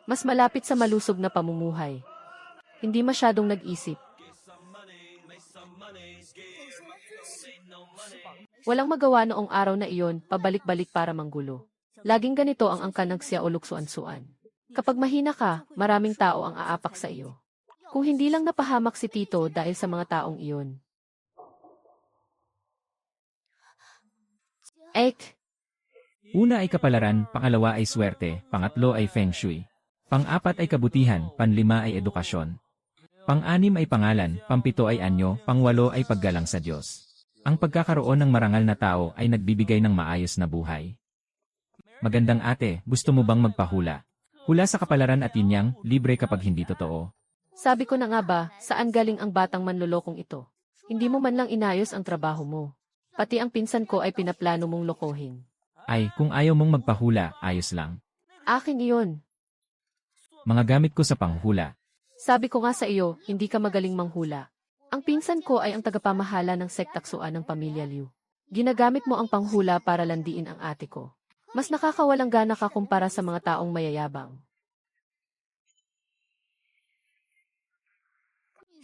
Mas malapit sa malusog na pamumuhay. Hindi masyadong nag-isip. Walang magawa noong araw na iyon, pabalik-balik para manggulo. Laging ganito ang angkan ng siya o luksuan-suan. Kapag mahina ka, maraming tao ang aapak sa iyo. Kung hindi lang napahamak si Tito dahil sa mga taong iyon. Ek! Una ay kapalaran, pangalawa ay swerte, pangatlo ay feng shui. Pang-apat ay kabutihan, panlima ay edukasyon. Pang-anim ay pangalan, pampito ay anyo, pangwalo ay paggalang sa Diyos. Ang pagkakaroon ng marangal na tao ay nagbibigay ng maayos na buhay. Magandang ate, gusto mo bang magpahula? Hula sa kapalaran at inyang, libre kapag hindi totoo. Sabi ko na nga ba, saan galing ang batang manlolokong ito? Hindi mo man lang inayos ang trabaho mo. Pati ang pinsan ko ay pinaplano mong lokohin. Ay, kung ayaw mong magpahula, ayos lang. Akin iyon. Mga gamit ko sa panghula. Sabi ko nga sa iyo, hindi ka magaling manghula. Ang pinsan ko ay ang tagapamahala ng sektaksuan ng pamilya Liu. Ginagamit mo ang panghula para landiin ang ate ko. Mas nakakawalang gana ka kumpara sa mga taong mayayabang.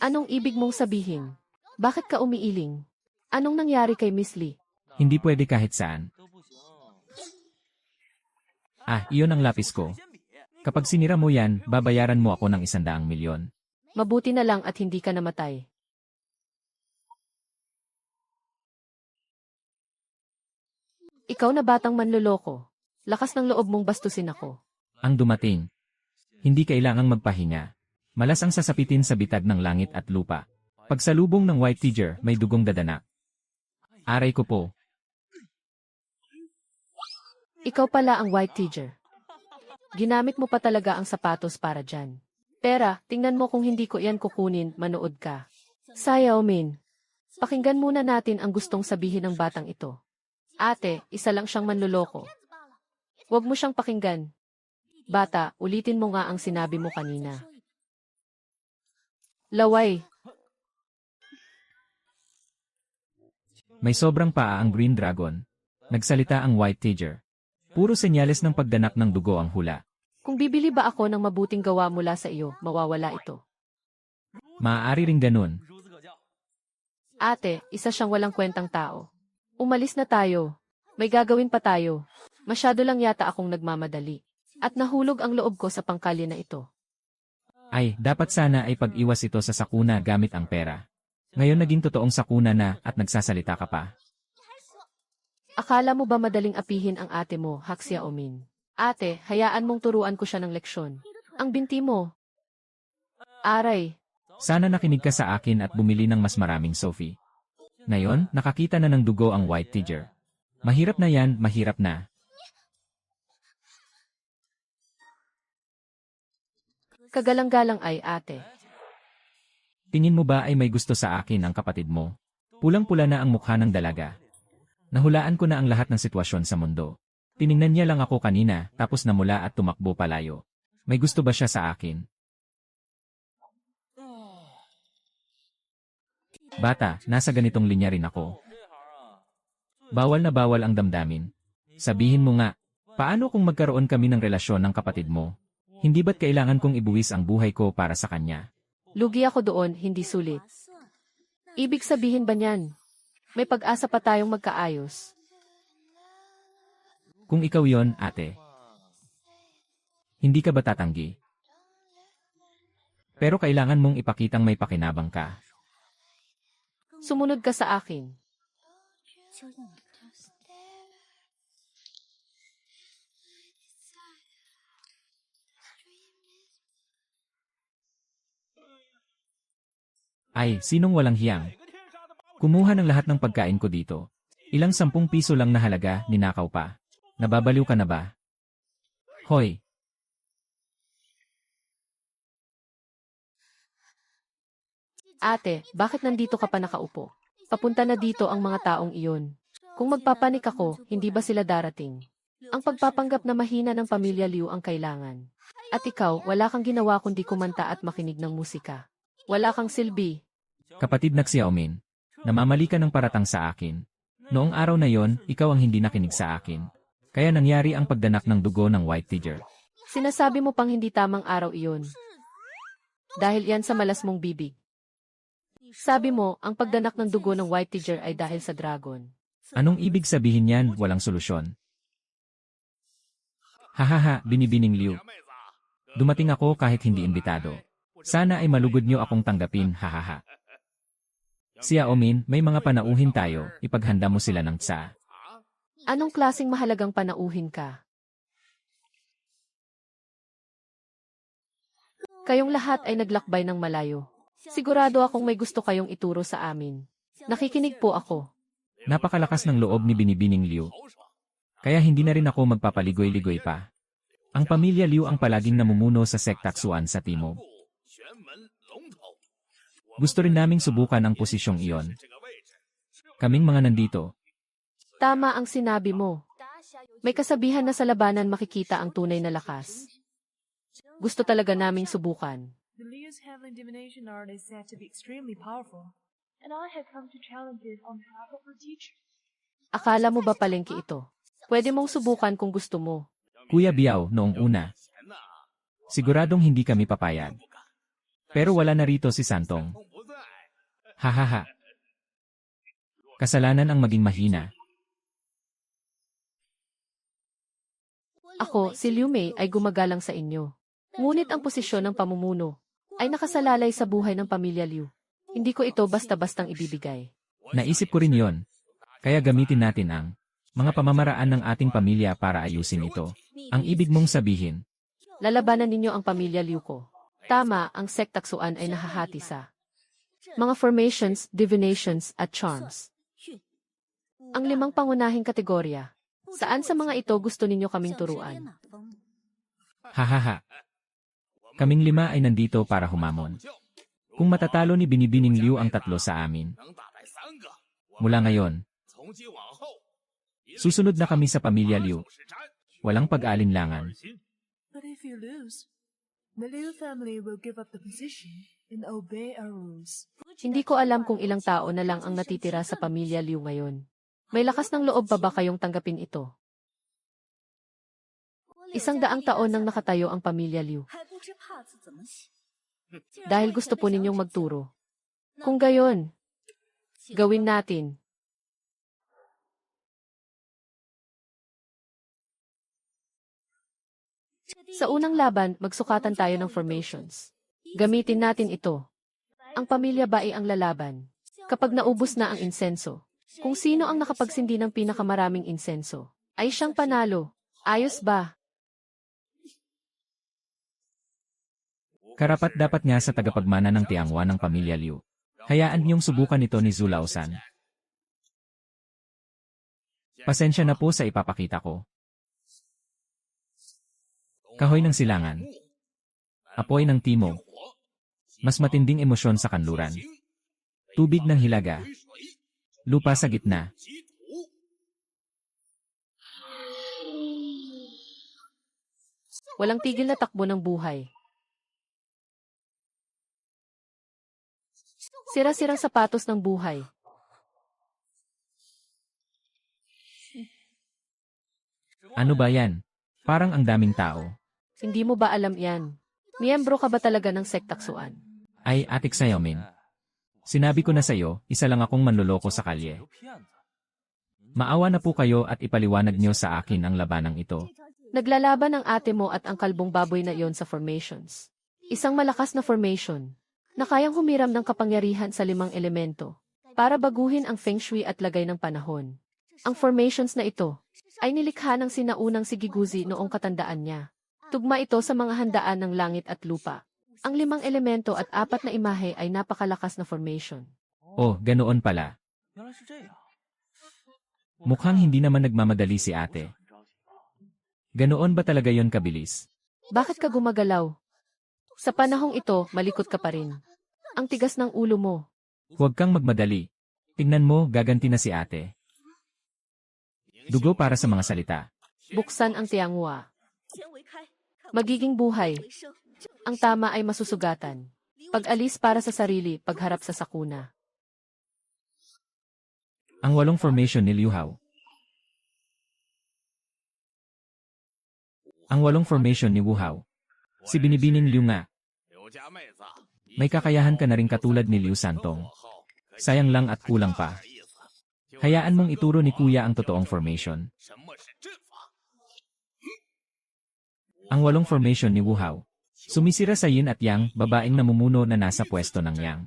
Anong ibig mong sabihin? Bakit ka umiiling? Anong nangyari kay Miss Lee? Hindi pwede kahit saan. Iyon ang lapis ko. Kapag sinira mo yan, babayaran mo ako ng 100 milyon. Mabuti na lang at hindi ka namatay. Ikaw na batang manloloko. Lakas ng loob mong bastusin ako. Ang dumating. Hindi kailangang magpahinga. Malas ang sasapitin sa bitag ng langit at lupa. Pagsalubong ng white tiger, may dugong dadanak. Aray ko po. Ikaw pala ang white tiger. Ginamit mo pa talaga ang sapatos para dyan. Pera, tingnan mo kung hindi ko yan kukunin, manood ka. Sayao Min. Pakinggan muna natin ang gustong sabihin ng batang ito. Ate, isa lang siyang manloloko. Huwag mo siyang pakinggan. Bata, ulitin mo nga ang sinabi mo kanina. Laway. May sobrang paa ang green dragon. Nagsalita ang white tiger. Puro senyales ng pagdanak ng dugo ang hula. Kung bibili ba ako ng mabuting gawa mula sa iyo, mawawala ito. Maaari ring ganun. Ate, isa siyang walang kwentang tao. Umalis na tayo. May gagawin pa tayo. Masyado lang yata akong nagmamadali. At nahulog ang loob ko sa pangkalye na ito. Ay, dapat sana ay pag-iwas ito sa sakuna gamit ang pera. Ngayon naging totoong sakuna na at nagsasalita ka pa. Akala mo ba madaling apihin ang ate mo, Haksya Omin? Ate, hayaan mong turuan ko siya ng leksyon. Ang binti mo. Aray. Sana nakinig ka sa akin at bumili ng mas maraming Sophie. Ngayon, nakakita na ng dugo ang white tiger. Mahirap na yan, mahirap na. Kagalang-galang ay ate. Tingin mo ba ay may gusto sa akin ang kapatid mo? Pulang-pula na ang mukha ng dalaga. Nahulaan ko na ang lahat ng sitwasyon sa mundo. Tiningnan niya lang ako kanina, tapos namula at tumakbo palayo. May gusto ba siya sa akin? Bata, nasa ganitong linya rin ako. Bawal na bawal ang damdamin. Sabihin mo nga, paano kung magkaroon kami ng relasyon ng kapatid mo? Hindi ba't kailangan kong ibuwis ang buhay ko para sa kanya? Lugi ako doon, hindi sulit. Ibig sabihin ba niyan? May pag-asa pa tayong magkaayos. Kung ikaw yon, ate. Hindi ka ba tatanggi? Pero kailangan mong ipakitang may pakinabang ka. Sumunod ka sa akin. Ay, sinong walang hiyang? Kumuha ng lahat ng pagkain ko dito. Ilang 10 piso lang na halaga, ninakaw pa. Nababaliw ka na ba? Hoy! Ate, bakit nandito ka pa nakaupo? Papunta na dito ang mga taong iyon. Kung magpapanik ako, hindi ba sila darating? Ang pagpapanggap na mahina ng pamilya Liu ang kailangan. At ikaw, wala kang ginawa kundi kumanta at makinig ng musika. Wala kang silbi. Kapatid na Xiaomin, namamali ka ng paratang sa akin. Noong araw na yon, ikaw ang hindi nakinig sa akin. Kaya nangyari ang pagdanak ng dugo ng white tiger. Sinasabi mo pang hindi tamang araw iyon. Dahil yan sa malas mong bibig. Sabi mo, ang pagdanak ng dugo ng White Tiger ay dahil sa dragon. Anong ibig sabihin yan? Walang solusyon. Hahaha, binibining Liu. Dumating ako kahit hindi imbitado. Sana ay malugod niyo akong tanggapin, hahaha. Xiaomin, may mga panauhin tayo, ipaghanda mo sila ng tsa. Anong klaseng mahalagang panauhin ka? Kayong lahat ay naglakbay ng malayo. Sigurado akong may gusto kayong ituro sa amin. Nakikinig po ako. Napakalakas ng loob ni Binibining Liu. Kaya hindi na rin ako magpapaligoy-ligoy pa. Ang pamilya Liu ang palaging namumuno sa sektaksuan sa timog. Gusto rin naming subukan ang posisyong iyon. Kaming mga nandito. Tama ang sinabi mo. May kasabihan na sa labanan makikita ang tunay na lakas. Gusto talaga naming subukan. The Liu's heavenly divination art is said to be extremely powerful, and I have come to challenge it on behalf of her teacher. Akala mo ba palengke ito? Pwede mong subukan kung gusto mo. Kuya Biao, noong una. Siguradong hindi kami papayag. Pero wala na rito si Santong. Hahaha. Kasalanan ang maging mahina. Ako, si Liu Mei, ay gumagalang sa inyo. Ngunit ang posisyon ng pamumuno ay nakasalalay sa buhay ng pamilya Liu. Hindi ko ito basta-bastang ibibigay. Naisip ko rin yon. Kaya gamitin natin ang mga pamamaraan ng ating pamilya para ayusin ito. Ang ibig mong sabihin, Lalabanan ninyo ang pamilya Liu ko. Tama, ang sektaksuan ay nahahati sa mga formations, divinations, at charms. Ang 5 pangunahing kategorya. Saan sa mga ito gusto ninyo kaming turuan? hahaha. Kaming 5 ay nandito para humamon. Kung matatalo ni Binibining Liu ang 3 sa amin. Mula ngayon, susunod na kami sa pamilya Liu. Walang pag-alinlangan. But if you lose, the Liu family will give up the position and obey our rules. Hindi ko alam kung ilang tao na lang ang natitira sa pamilya Liu ngayon. May lakas ng loob pa ba kayong tanggapin ito? 100 taon nang nakatayo ang pamilya Liu. Dahil gusto po ninyong magturo. Kung gayon, gawin natin. Sa unang laban, magsukatan tayo ng formations. Gamitin natin ito. Ang pamilya ba ay ang lalaban? Kapag naubos na ang insenso, kung sino ang nakapagsindi ng pinakamaraming insenso, ay siyang panalo. Ayos ba? Karapat dapat nga sa tagapagmana ng tiangwa ng pamilya Liu. Hayaan niyong subukan ito ni Zulaosan. Pasensya na po sa ipapakita ko. Kahoy ng silangan. Apoy ng timog. Mas matinding emosyon sa kanluran. Tubig ng hilaga. Lupa sa gitna. Walang tigil na takbo ng buhay. Sira-sirang sapatos ng buhay. Ano ba yan? Parang ang daming tao. Hindi mo ba alam yan? Miyembro ka ba talaga ng sektaksuan? Ay, Atik Xiaomin. Sinabi ko na sa'yo, isa lang akong manloloko sa kalye. Maawa na po kayo at ipaliwanag niyo sa akin ang labanang ito. Naglalaban ang ate mo at ang kalbong baboy na iyon sa formations. Isang malakas na formation na kayang humiram ng kapangyarihan sa 5 elemento para baguhin ang feng shui at lagay ng panahon. Ang formations na ito ay nilikha ng sinaunang si Giguzi noong katandaan niya. Tugma ito sa mga handaan ng langit at lupa. Ang 5 elemento at 4 na imahe ay napakalakas na formation. Oh, ganoon pala. Mukhang hindi naman nagmamadali si ate. Ganoon ba talaga yon kabilis? Bakit ka gumagalaw? Sa panahong ito, malikot ka pa rin. Ang tigas ng ulo mo. Huwag kang magmadali. Tingnan mo, gaganti na si ate. Dugo para sa mga salita. Buksan ang tiangwa. Magiging buhay. Ang tama ay masusugatan. Pag-alis para sa sarili, pagharap sa sakuna. Ang 8 formation ni Liu Hao. Ang 8 formation ni Wu Hao. Si Binibining Liu nga. May kakayahan ka na rin katulad ni Liu Santong. Sayang lang at kulang pa. Hayaan mong ituro ni Kuya ang totoong formation. Ang 8 formation ni Wu Hao. Sumisira sa Yin at Yang, babaeng namumuno na nasa pwesto ng Yang.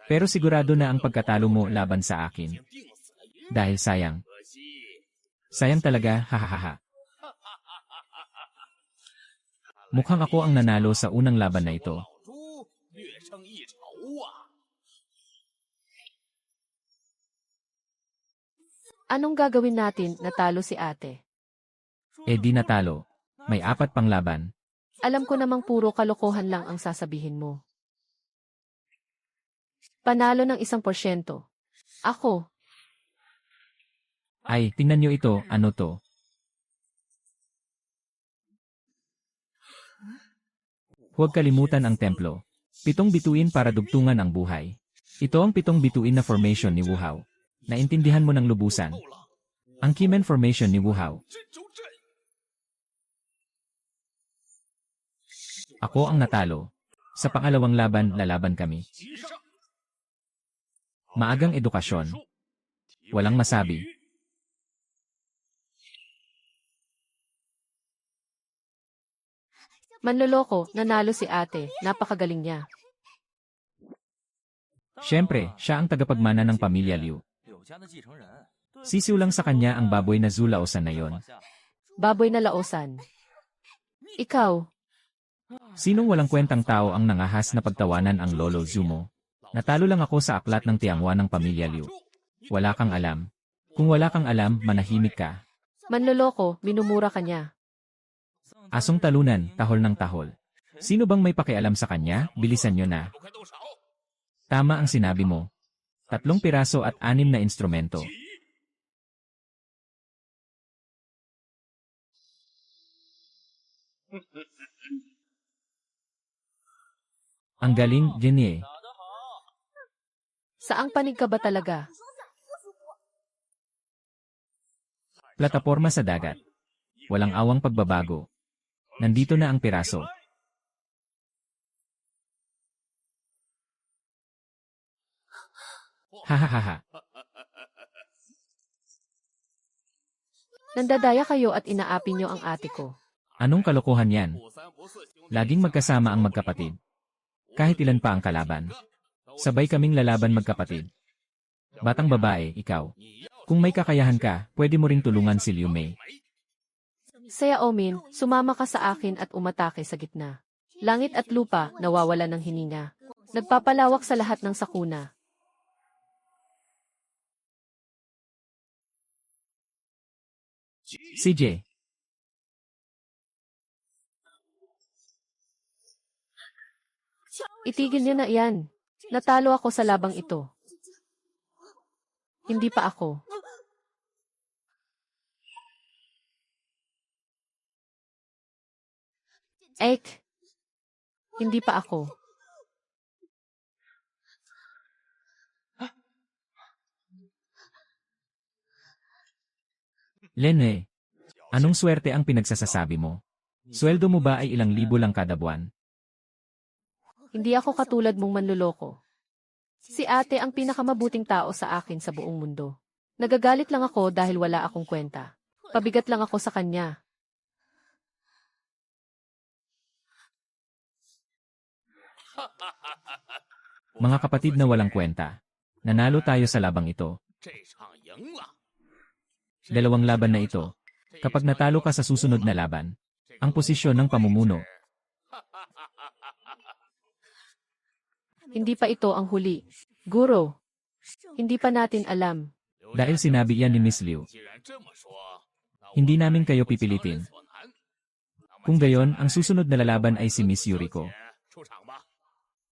Pero sigurado na ang pagkatalo mo laban sa akin. Dahil sayang. Sayang talaga, hahaha. Mukhang ako ang nanalo sa unang laban na ito. Anong gagawin natin natalo si ate? Eh di natalo. May 4 pang laban. Alam ko namang puro kalokohan lang ang sasabihin mo. Panalo ng 1%. Ako. Ay, tingnan nyo ito, ano to? Huwag kalimutan ang templo. 7 bituin para dugtungan ang buhay. Ito ang 7 bituin na formation ni Wu Hao. Naintindihan mo ng lubusan. Ang Kimen formation ni Wu Hao. Ako ang natalo. Sa pangalawang laban, lalaban kami. Maagang edukasyon. Walang masabi. Manloloko, nanalo si ate, napakagaling niya. Siyempre, siya ang tagapagmana ng pamilya Liu. Sisiw lang sa kanya ang baboy na Zulaosan na yon. Baboy na laosan. Ikaw, Sinong walang kwentang tao ang nangahas na pagtawanan ang Lolo Zumo? Natalo lang ako sa aklat ng tiangwa ng pamilya Liu. Wala kang alam. Kung wala kang alam, manahimik ka. manloloko, minumura ka niya. Asong talunan, tahol ng tahol. Sino bang may pakialam sa kanya? Bilisan nyo na. Tama ang sinabi mo. 3 piraso at 6 na instrumento. Ang galing, Jenny. Saang panig ka ba talaga? Plataporma sa dagat. Walang awang pagbabago. Nandito na ang piraso. Hahaha. Nandadaya kayo at inaapi niyo ang ate ko. Anong kalokohan yan? Laging magkasama ang magkapatid. Kahit ilan pa ang kalaban. Sabay kaming lalaban magkapatid. Batang babae, ikaw. Kung may kakayahan ka, pwede mo ring tulungan si Liu Mei. Saya Omin, sumama ka sa akin at umatake sa gitna. Langit at lupa, nawawala ng hininga. Nagpapalawak sa lahat ng sakuna. CJ. Itigil niyo na iyan. Natalo ako sa labang ito. Hindi pa ako. Ek. Hindi pa ako. Lene. Anong swerte ang pinagsasasabi mo? Sweldo mo ba ay ilang libo lang kada buwan? Hindi ako katulad mong manloloko. Si ate ang pinakamabuting tao sa akin sa buong mundo. Nagagalit lang ako dahil wala akong kwenta. Pabigat lang ako sa kanya. Mga kapatid na walang kwenta. Nanalo tayo sa labang ito. 2 laban na ito. Kapag natalo ka sa susunod na laban, ang posisyon ng pamumuno. Hindi pa ito ang huli. Guro, hindi pa natin alam. Dahil sinabi yan ni Miss Liu. Hindi namin kayo pipilitin. Kung gayon, ang susunod na lalaban ay si Miss Yuriko.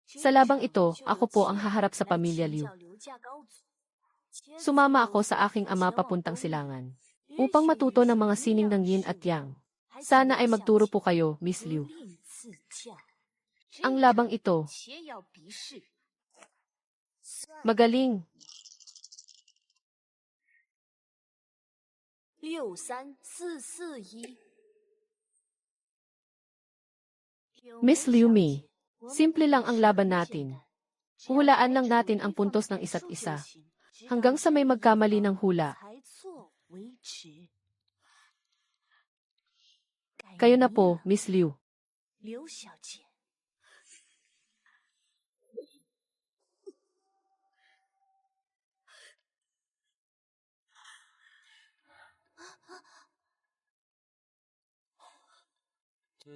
Sa labang ito, ako po ang haharap sa pamilya Liu. Sumama ako sa aking ama papuntang silangan upang matuto ng mga sining ng Yin at Yang. Sana ay magturo po kayo, Miss Liu. Ang labang ito, magaling. 63441 Miss Liu Mi, simple lang ang laban natin. Huhulaan lang natin ang puntos ng isa't isa. Hanggang sa may magkamali ng hula. Kayo na po, Miss Liu.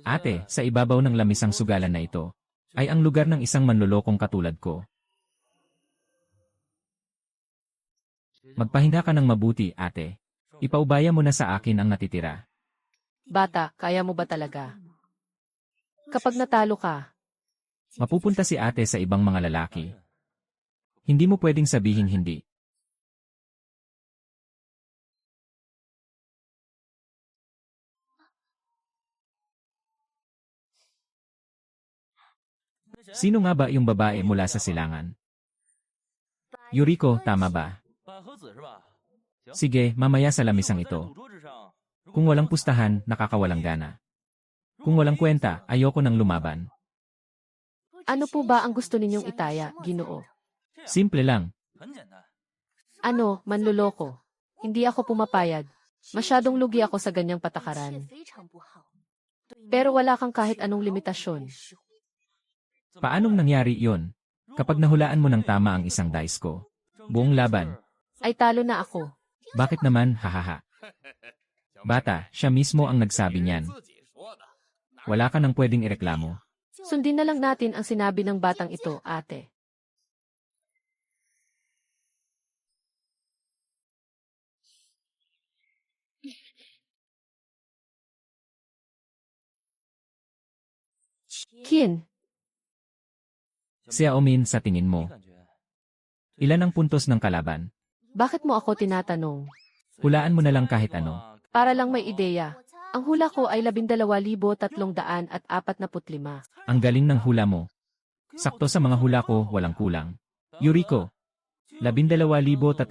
Ate, sa ibabaw ng lamisang sugalan na ito, ay ang lugar ng isang manlolokong katulad ko. Magpahinga ka ng mabuti, ate. Ipaubaya mo na sa akin ang natitira. Bata, kaya mo ba talaga? Kapag natalo ka, Mapupunta si ate sa ibang mga lalaki. Hindi mo pwedeng sabihin hindi. Sino nga ba yung babae mula sa silangan? Yuriko, tama ba? Sige, mamaya sa lamisang ito. Kung walang pustahan, nakakawalang gana. Kung walang kwenta, ayoko nang lumaban. ano po ba ang gusto ninyong itaya, Ginoo? Simple lang. Ano, manloloko? Hindi ako pumapayag. Masyadong lugi ako sa ganyang patakaran. Pero wala kang kahit anong limitasyon. Paanong nangyari yon? Kapag nahulaan mo ng tama ang isang dice ko, buong laban, Ay talo na ako. bakit naman, hahaha? Bata, siya mismo ang nagsabi niyan. Wala ka nang pwedeng ireklamo. Sundin na lang natin ang sinabi ng batang ito, ate. Kin, Xiaomin, sa tingin mo, ilan ang puntos ng kalaban? bakit mo ako tinatanong? Hulaan mo na lang kahit ano. Para lang may ideya. Ang hula ko ay 12,345. Ang galing ng hula mo. Sakto sa mga hula ko, walang kulang. Yuriko, 12,345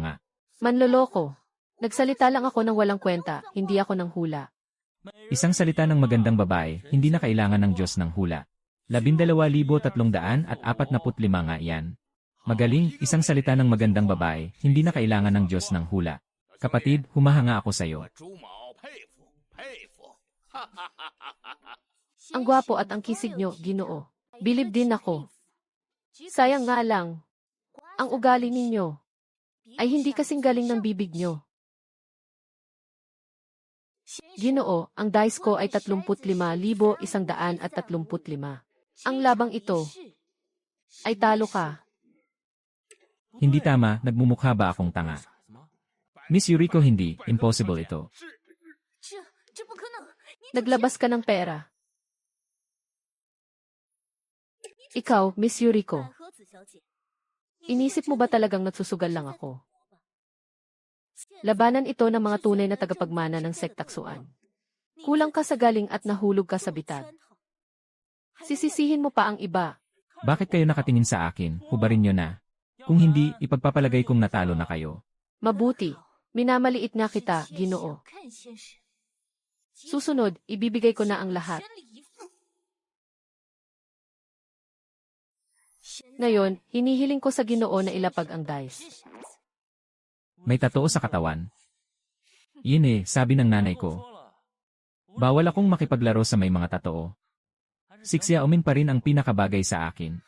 nga. Manloloko. Nagsalita lang ako ng walang kwenta, hindi ako ng hula. Isang salita ng magandang babae, hindi na kailangan ng Diyos ng hula. 12,345 nga yan. Magaling, isang salita ng magandang babae, hindi na kailangan ng Diyos ng hula. Kapatid, humahanga ako sa'yo. Ang gwapo at ang kisig nyo, Ginoo. Bilib din ako. Sayang nga lang. Ang ugali ninyo ay hindi kasing galing ng bibig nyo. Ginoo, ang dice ko ay 35,135. Ang labang ito ay talo ka. Hindi tama, nagmumukha ba akong tanga? Miss Yuriko, hindi, impossible ito. Naglabas ka ng pera. Ikaw, Miss Yuriko. Inisip mo ba talagang nagsusugal lang ako? Labanan ito ng mga tunay na tagapagmana ng sektaksuan. Kulang ka sa galing at nahulog ka sa bitag. Sisisihin mo pa ang iba. Bakit kayo nakatingin sa akin? Hubarin nyo na. Kung hindi, ipagpapalagay kong natalo na kayo. Mabuti. Minamaliit nga kita, Ginoo. Susunod, ibibigay ko na ang lahat. Ngayon, hinihiling ko sa Ginoo na ilapag ang dice. May tatoo sa katawan. Yun sabi ng nanay ko. Bawal akong makipaglaro sa may mga tatoo. Si Xiaomin pa rin ang pinakabagay sa akin.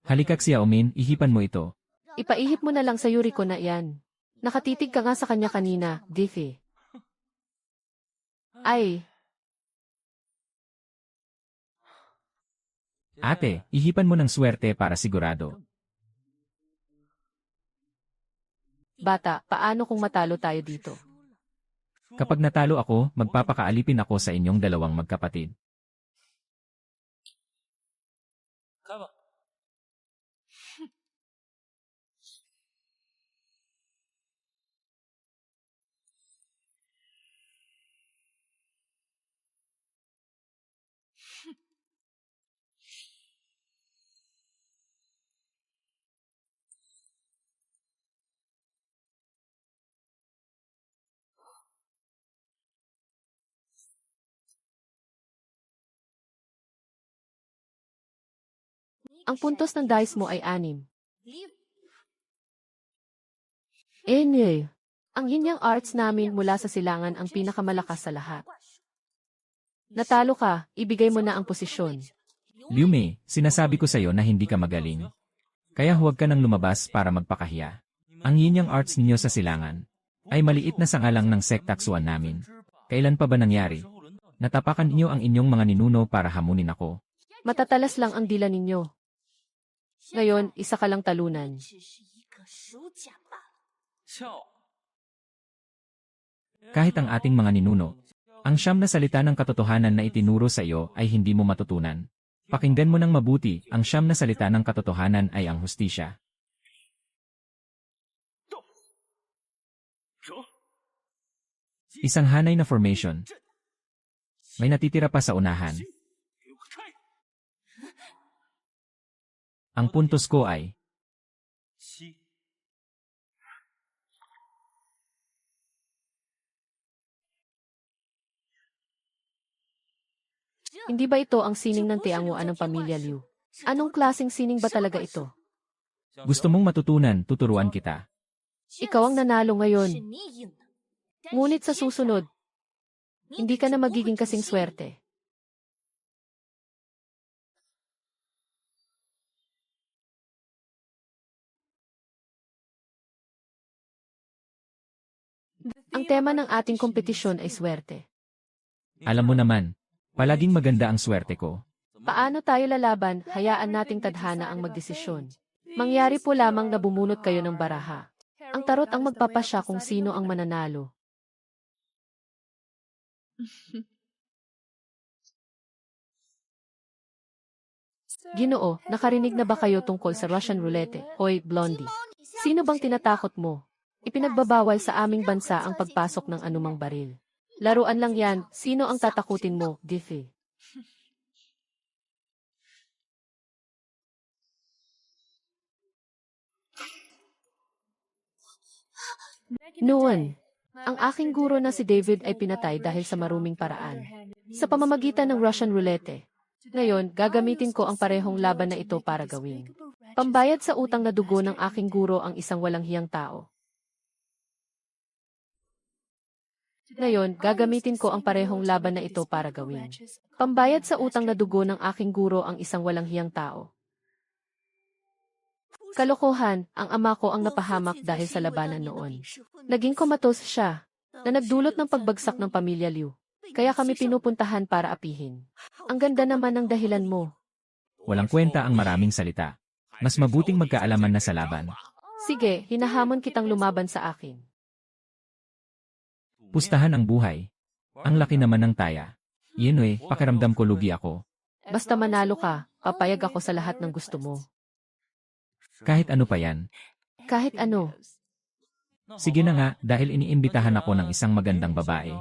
Halika Xiaomin, ihipan mo ito. Ipaihip mo na lang sa Yuriko na iyan. Nakatitig ka nga sa kanya kanina, Diffie. Ay, Ate, ihipan mo ng swerte para sigurado. bata, paano kung matalo tayo dito? Kapag natalo ako, magpapakaalipin ako sa inyong dalawang magkapatid. Ang puntos ng dice mo ay 6. Anyway, ang yin-yang arts namin mula sa silangan ang pinakamalakas sa lahat. Natalo ka, ibigay mo na ang posisyon. Liu Mei, sinasabi ko sa'yo na hindi ka magaling. Kaya huwag ka nang lumabas para magpakahiya. Ang yin-yang arts ninyo sa silangan ay maliit na sangalang ng sektaksuan namin. Kailan pa ba nangyari? Natapakan niyo ang inyong mga ninuno para hamunin ako. Matatalas lang ang dila ninyo. Ngayon, isa ka lang talunan. Kahit ang ating mga ninuno, ang siyam na salita ng katotohanan na itinuro sa iyo ay hindi mo matutunan. Pakinggan mo ng mabuti, ang siyam na salita ng katotohanan ay ang hustisya. Isang hanay na formation. May natitira pa sa unahan. Ang puntos ko ay Hindi ba ito ang sining ng tianguan ng pamilya Liu? Anong klaseng sining ba talaga ito? gusto mong matutunan, tuturuan kita. Ikaw ang nanalo ngayon. Ngunit sa susunod, hindi ka na magiging kasing swerte. Ang tema ng ating kompetisyon ay swerte. Alam mo naman, palaging maganda ang swerte ko. Paano tayo lalaban, hayaan nating tadhana ang magdesisyon. Mangyari po lamang na bumunot kayo ng baraha. Ang tarot ang magpapasya kung sino ang mananalo. Ginoo, nakarinig na ba kayo tungkol sa Russian roulette? Hoy, Blondie. Sino bang tinatakot mo? Ipinagbabawal sa aming bansa ang pagpasok ng anumang baril. Laruan lang yan, sino ang tatakutin mo, Diffie? Noon, ang aking guro na si David ay pinatay dahil sa maruming paraan. Sa pamamagitan ng Russian roulette. Ngayon, gagamitin ko ang parehong laban na ito para gawin. Pambayad sa utang na dugo ng aking guro ang isang walang hiyang tao. Ngayon, gagamitin ko ang parehong laban na ito para gawin. Pambayad sa utang na dugo ng aking guro ang isang walang hiyang tao. Kalokohan, ang ama ko ang napahamak dahil sa labanan noon. Naging komatos siya, na nagdulot ng pagbagsak ng pamilya Liu. Kaya kami pinupuntahan para apihin. Ang ganda naman ng dahilan mo. Walang kwenta ang maraming salita. Mas mabuting magkaalaman na sa laban. Sige, hinahamon kitang lumaban sa akin. Pustahan ang buhay. Ang laki naman ng taya. Yun pakiramdam ko lugi ako. Basta manalo ka, papayag ako sa lahat ng gusto mo. Kahit ano pa yan. Kahit ano. Sige na nga, dahil iniimbitahan ako ng isang magandang babae.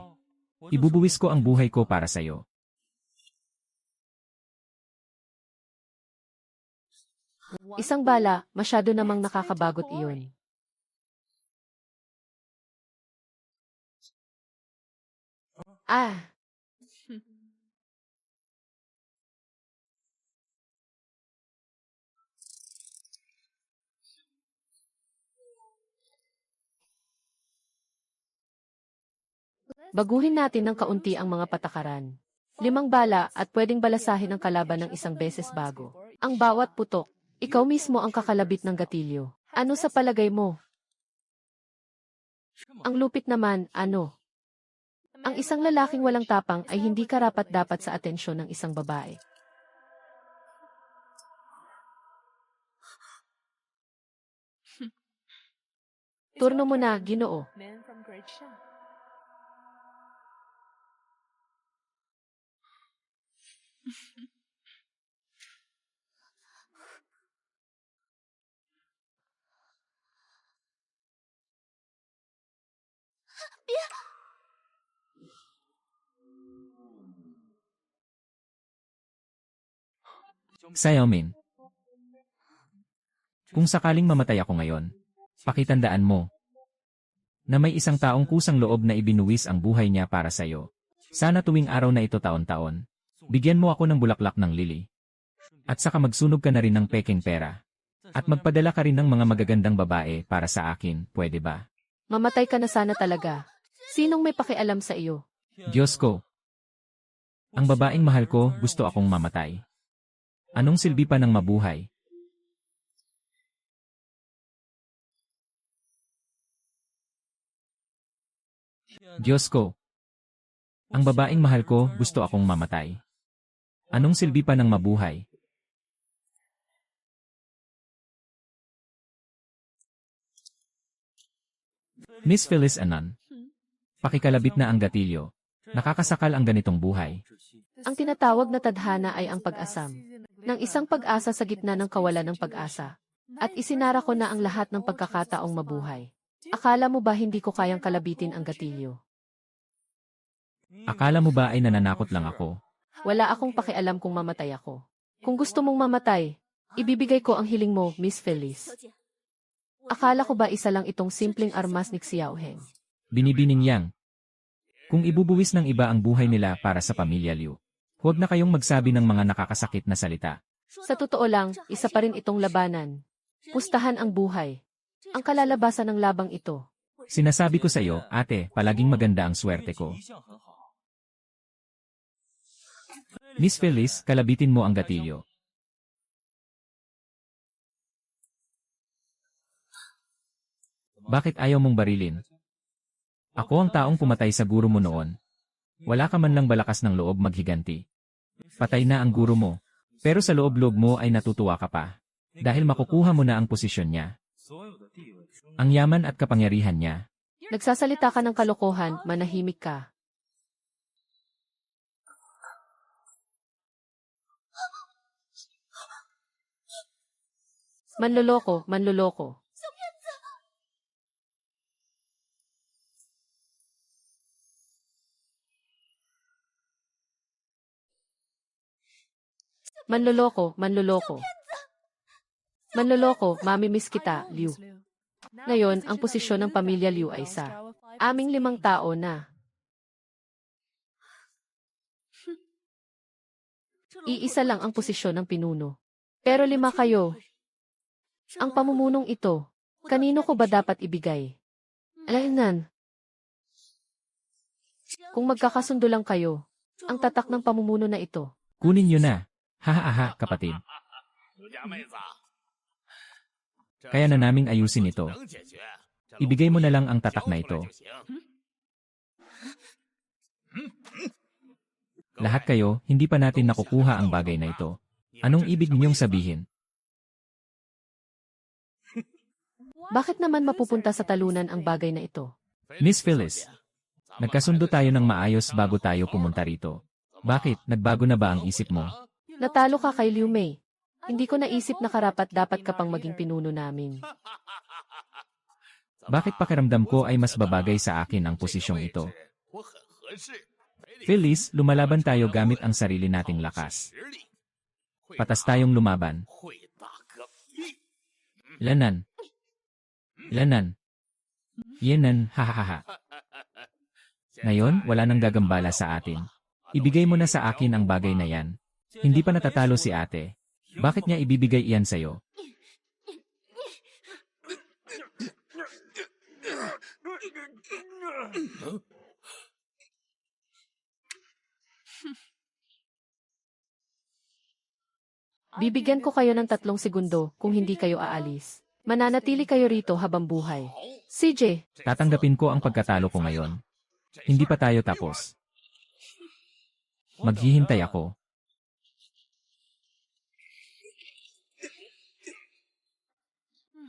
Ibubuwis ko ang buhay ko para sa'yo. Isang bala, masyado namang nakakabagot iyon. Ah! Baguhin natin ng kaunti ang mga patakaran. 5 bala at pwedeng balasahin ang kalaban ng isang beses bago. Ang bawat putok, ikaw mismo ang kakalabit ng gatilyo. Ano sa palagay mo? Ang lupit naman, ano? Ang isang lalaking walang tapang ay hindi karapat-dapat sa atensyon ng isang babae. Turno mo na, Ginoo. Xiaomin. Kung sakaling mamatay ako ngayon, pakitandaan mo na may isang taong kusang loob na ibinuwis ang buhay niya para sa'yo. Sana tuwing araw na ito taon-taon, bigyan mo ako ng bulaklak ng lili. At saka magsunog ka na rin ng pekeng pera. At magpadala ka rin ng mga magagandang babae para sa akin, pwede ba? Mamatay ka na sana talaga. Sinong may pakialam sa iyo? Diyos ko. Ang babaeng mahal ko, gusto akong mamatay. Anong silbi pa ng mabuhay? Diyos ko. Ang babaeng mahal ko, gusto akong mamatay. Anong silbi pa ng mabuhay? Miss Phyllis Annan. Pakikalabit na ang gatilyo. Nakakasakal ang ganitong buhay. Ang tinatawag na tadhana ay ang pag-asam. Ng isang pag-asa sa gitna ng kawalan ng pag-asa. At isinara ko na ang lahat ng pagkakataong mabuhay. Akala mo ba hindi ko kayang kalabitin ang gatilyo? Akala mo ba ay nananakot lang ako? Wala akong pakialam kung mamatay ako. Kung gusto mong mamatay, ibibigay ko ang hiling mo, Miss Phyllis. Akala ko ba isa lang itong simpleng armas ni Xiaoheng? Binibining Yang. Kung ibubuwis ng iba ang buhay nila para sa pamilya Liu, huwag na kayong magsabi ng mga nakakasakit na salita. Sa totoo lang, isa pa rin itong labanan. Pustahan ang buhay. Ang kalalabasan ng labang ito. Sinasabi ko sa iyo, ate, palaging maganda ang swerte ko. Miss Phyllis, kalabitin mo ang gatilyo. Bakit ayaw mong barilin? Ako ang taong pumatay sa guro mo noon. Wala ka man lang balakas ng loob maghiganti. Patay na ang guro mo. Pero sa loob-loob mo ay natutuwa ka pa. Dahil makukuha mo na ang posisyon niya. Ang yaman at kapangyarihan niya. Nagsasalita ka ng kalokohan, manahimik ka. Manloloko, manloloko. Manloloko, manloloko. Manloloko, mamimiss kita, Liu. Ngayon, ang posisyon ng pamilya Liu ay sa aming 5 tao na. Iisa lang ang posisyon ng pinuno. Pero 5 kayo. Ang pamumunong ito, kanino ko ba dapat ibigay? Alainan. Kung magkakasundo lang kayo, ang tatak ng pamumuno na ito. Kunin niyo na. Ha, kapatid. Kaya na naming ayusin ito. Ibigay mo na lang ang tatak na ito. Lahat kayo, hindi pa natin nakukuha ang bagay na ito. Anong ibig ninyong sabihin? Bakit naman mapupunta sa talunan ang bagay na ito? Miss Phyllis, nagkasundo tayo ng maayos bago tayo pumunta rito. Bakit, nagbago na ba ang isip mo? Natalo ka kay Liu Mei. Hindi ko naisip na karapat dapat ka pang maging pinuno namin. Bakit pakiramdam ko ay mas babagay sa akin ang posisyong ito? Phyllis, lumalaban tayo gamit ang sarili nating lakas. Patas tayong lumaban. Lanan. Yenan, hahaha. Ngayon, wala nang gagambala sa atin. Ibigay mo na sa akin ang bagay na yan. Hindi pa natatalo si ate. Bakit niya ibibigay iyan sa'yo? Bibigyan ko kayo ng 3 segundo kung hindi kayo aalis. Mananatili kayo rito habang buhay. CJ, Tatanggapin ko ang pagkatalo ko ngayon. Hindi pa tayo tapos. Maghihintay ako.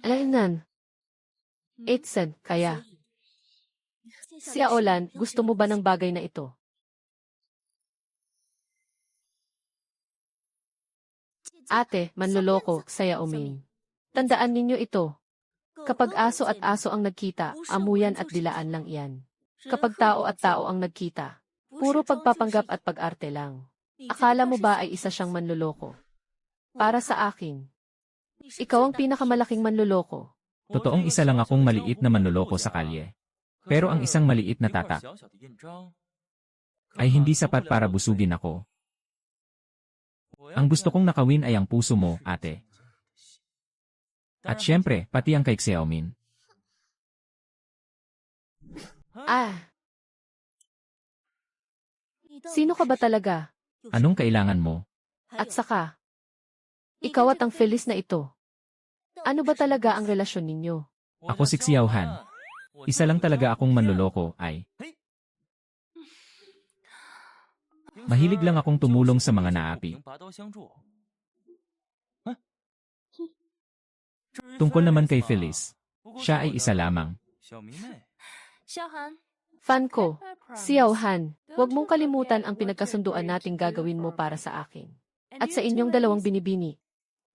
Alainan. 8 kaya. Xiaolan, gusto mo ba ng bagay na ito? Ate, manloloko, Xiaomin. Tandaan ninyo ito. Kapag aso at aso ang nagkita, amuyan at dilaan lang iyan. Kapag tao at tao ang nagkita, puro pagpapanggap at pag-arte lang. Akala mo ba ay isa siyang manloloko? Para sa akin, ikaw ang pinakamalaking manloloko. Totoong isa lang akong maliit na manloloko sa kalye. Pero ang isang maliit na tatak ay hindi sapat para busugin ako. Ang gusto kong nakawin ay ang puso mo, ate. At syempre, pati ang kay Xiaomin. Ah, sino ka ba talaga? Anong kailangan mo? At saka, ikaw at ang Feliz na ito. Ano ba talaga ang relasyon ninyo? Ako si Xiaohan. Isa lang talaga akong manloloko ay. Mahilig lang akong tumulong sa mga naapi. Tungkol naman kay Feliz, siya ay isa lamang. Fan ko, Xiaohan, huwag mong kalimutan ang pinagkasunduan nating gagawin mo para sa akin. At sa inyong dalawang binibini.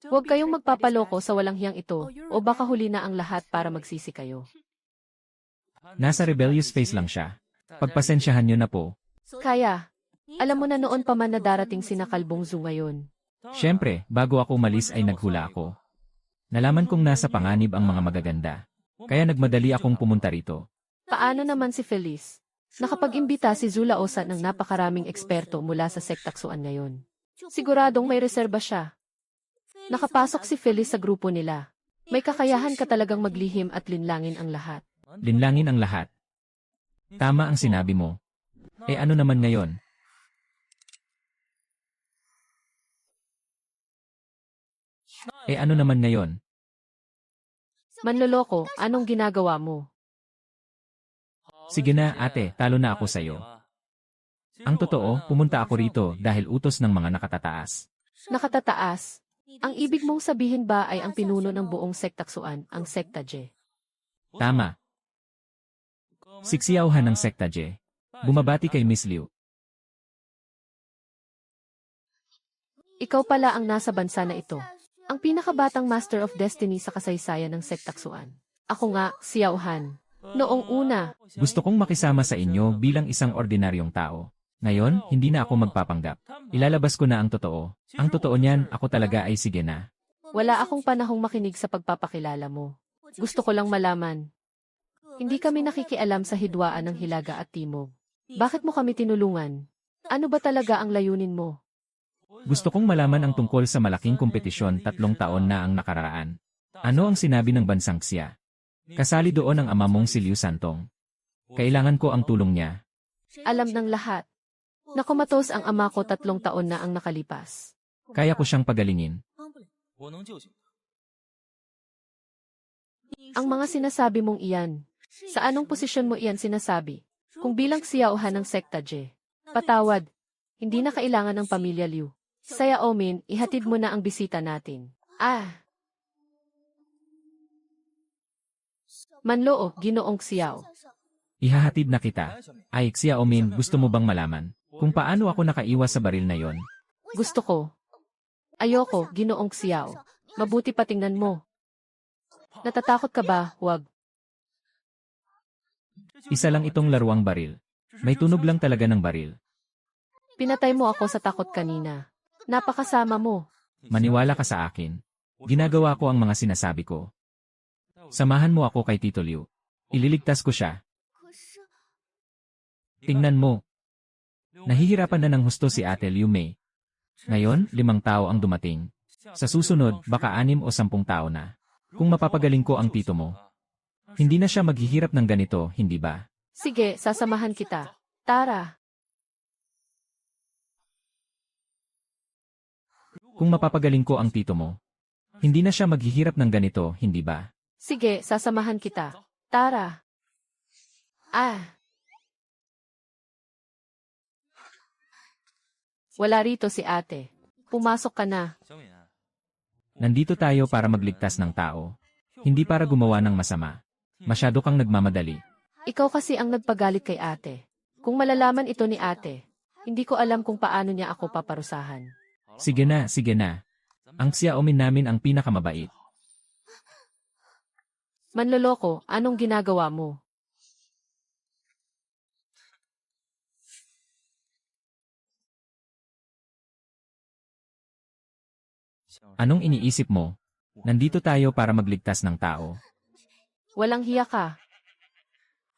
Huwag kayong magpapaloko sa walang hiyang ito o baka huli na ang lahat para magsisi kayo. Nasa rebellious phase lang siya. Pagpasensyahan niyo na po. Kaya, alam mo na noon pa man na darating sina Kalbong Zu ngayon. Siyempre, bago ako umalis ay naghula ako. Nalaman kong nasa panganib ang mga magaganda. Kaya nagmadali akong pumunta rito. Paano naman si Feliz? Nakapag-imbita si Zula Osa ng napakaraming eksperto mula sa sektaksuan ngayon. Siguradong may reserba siya. Nakapasok si Feliz sa grupo nila. May kakayahan ka talagang maglihim at linlangin ang lahat. Linlangin ang lahat. Tama ang sinabi mo. Eh ano naman ngayon? Eh ano naman ngayon? Manloloko, anong ginagawa mo? Sige na ate, talo na ako sa'yo. Ang totoo, pumunta ako rito dahil utos ng mga nakatataas. Nakatataas. Ang ibig mong sabihin ba ay ang pinuno ng buong sektaksuan, ang Sekta J? Tama. Siksiyawan ng Sekta J. Bumabati kay Miss Liu. Ikaw pala ang nasa bansa na ito. Ang pinakabatang Master of Destiny sa kasaysayan ng sektaksuan. Ako nga, Xiaohan. Noong una, Gusto kong makisama sa inyo bilang isang ordinaryong tao. Ngayon, hindi na ako magpapanggap. Ilalabas ko na ang totoo. Ang totoo niyan, ako talaga ay sige na. wala akong panahong makinig sa pagpapakilala mo. Gusto ko lang malaman. Hindi kami nakikialam sa hidwaan ng Hilaga at Timog. Bakit mo kami tinulungan? Ano ba talaga ang layunin mo? Gusto kong malaman ang tungkol sa malaking kompetisyon 3 taon na ang nakaraan. Ano ang sinabi ng bansang Xia? Kasali doon ang ama mong si Liu Santong. Kailangan ko ang tulong niya. Alam ng lahat. Nakumatos ang ama ko 3 taon na ang nakalipas. Kaya ko siyang pagalingin. Ang mga sinasabi mong iyan, sa anong posisyon mo iyan sinasabi? Kung bilang Xiaohan ng Sekta J. Patawad, hindi na kailangan ng pamilya Liu. Sa Yaomin, ihatid mo na ang bisita natin. Manloo, Ginoong Xiao. Ihahatid na kita. Ay, Xiaomin, gusto mo bang malaman kung paano ako nakaiwas sa baril na yon? Gusto ko. Ayoko, Ginoong Xiao. Mabuti pa tingnan mo. Natatakot ka ba? Huwag. Isa lang itong laruang baril. May tunog lang talaga ng baril. Pinatay mo ako sa takot kanina. Napakasama mo. Maniwala ka sa akin. Ginagawa ko ang mga sinasabi ko. Samahan mo ako kay Tito Liu. Ililigtas ko siya. Tingnan mo. Nahihirapan na ng husto si Ate Liu Mei. Ngayon, 5 tao ang dumating. Sa susunod, baka 6 o 10 tao na. Kung mapapagaling ko ang tito mo. Hindi na siya maghihirap ng ganito, hindi ba? Sige, sasamahan kita. Tara. Kung mapapagaling ko ang tito mo. Hindi na siya maghihirap ng ganito, hindi ba? Sige, sasamahan kita. Tara. Wala rito si ate. Pumasok ka na. Nandito tayo para magligtas ng tao. Hindi para gumawa ng masama. Masyado kang nagmamadali. Ikaw kasi ang nagpagalit kay ate. Kung malalaman ito ni ate, hindi ko alam kung paano niya ako paparusahan. Sige na, sige na. Ang Xiaomin namin ang pinakamabait. Manloloko, anong ginagawa mo? Anong iniisip mo? Nandito tayo para magligtas ng tao. Walang hiya ka.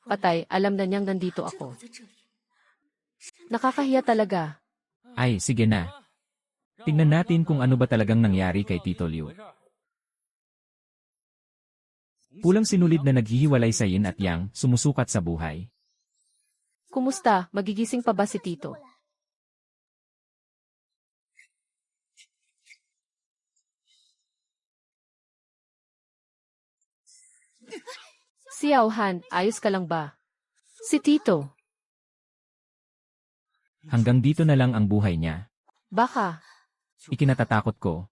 Patay, alam na niyang nandito ako. Nakakahiya talaga. Ay, sige na. Tingnan natin kung ano ba talagang nangyari kay Tito Liu. Pulang sinulid na naghihiwalay sa yin at yang, sumusukat sa buhay. Kumusta, magigising pa ba si Tito? Si Han, ayos ka lang ba? Si Tito. Hanggang dito na lang ang buhay niya. Baka, Ikinatatakot ko.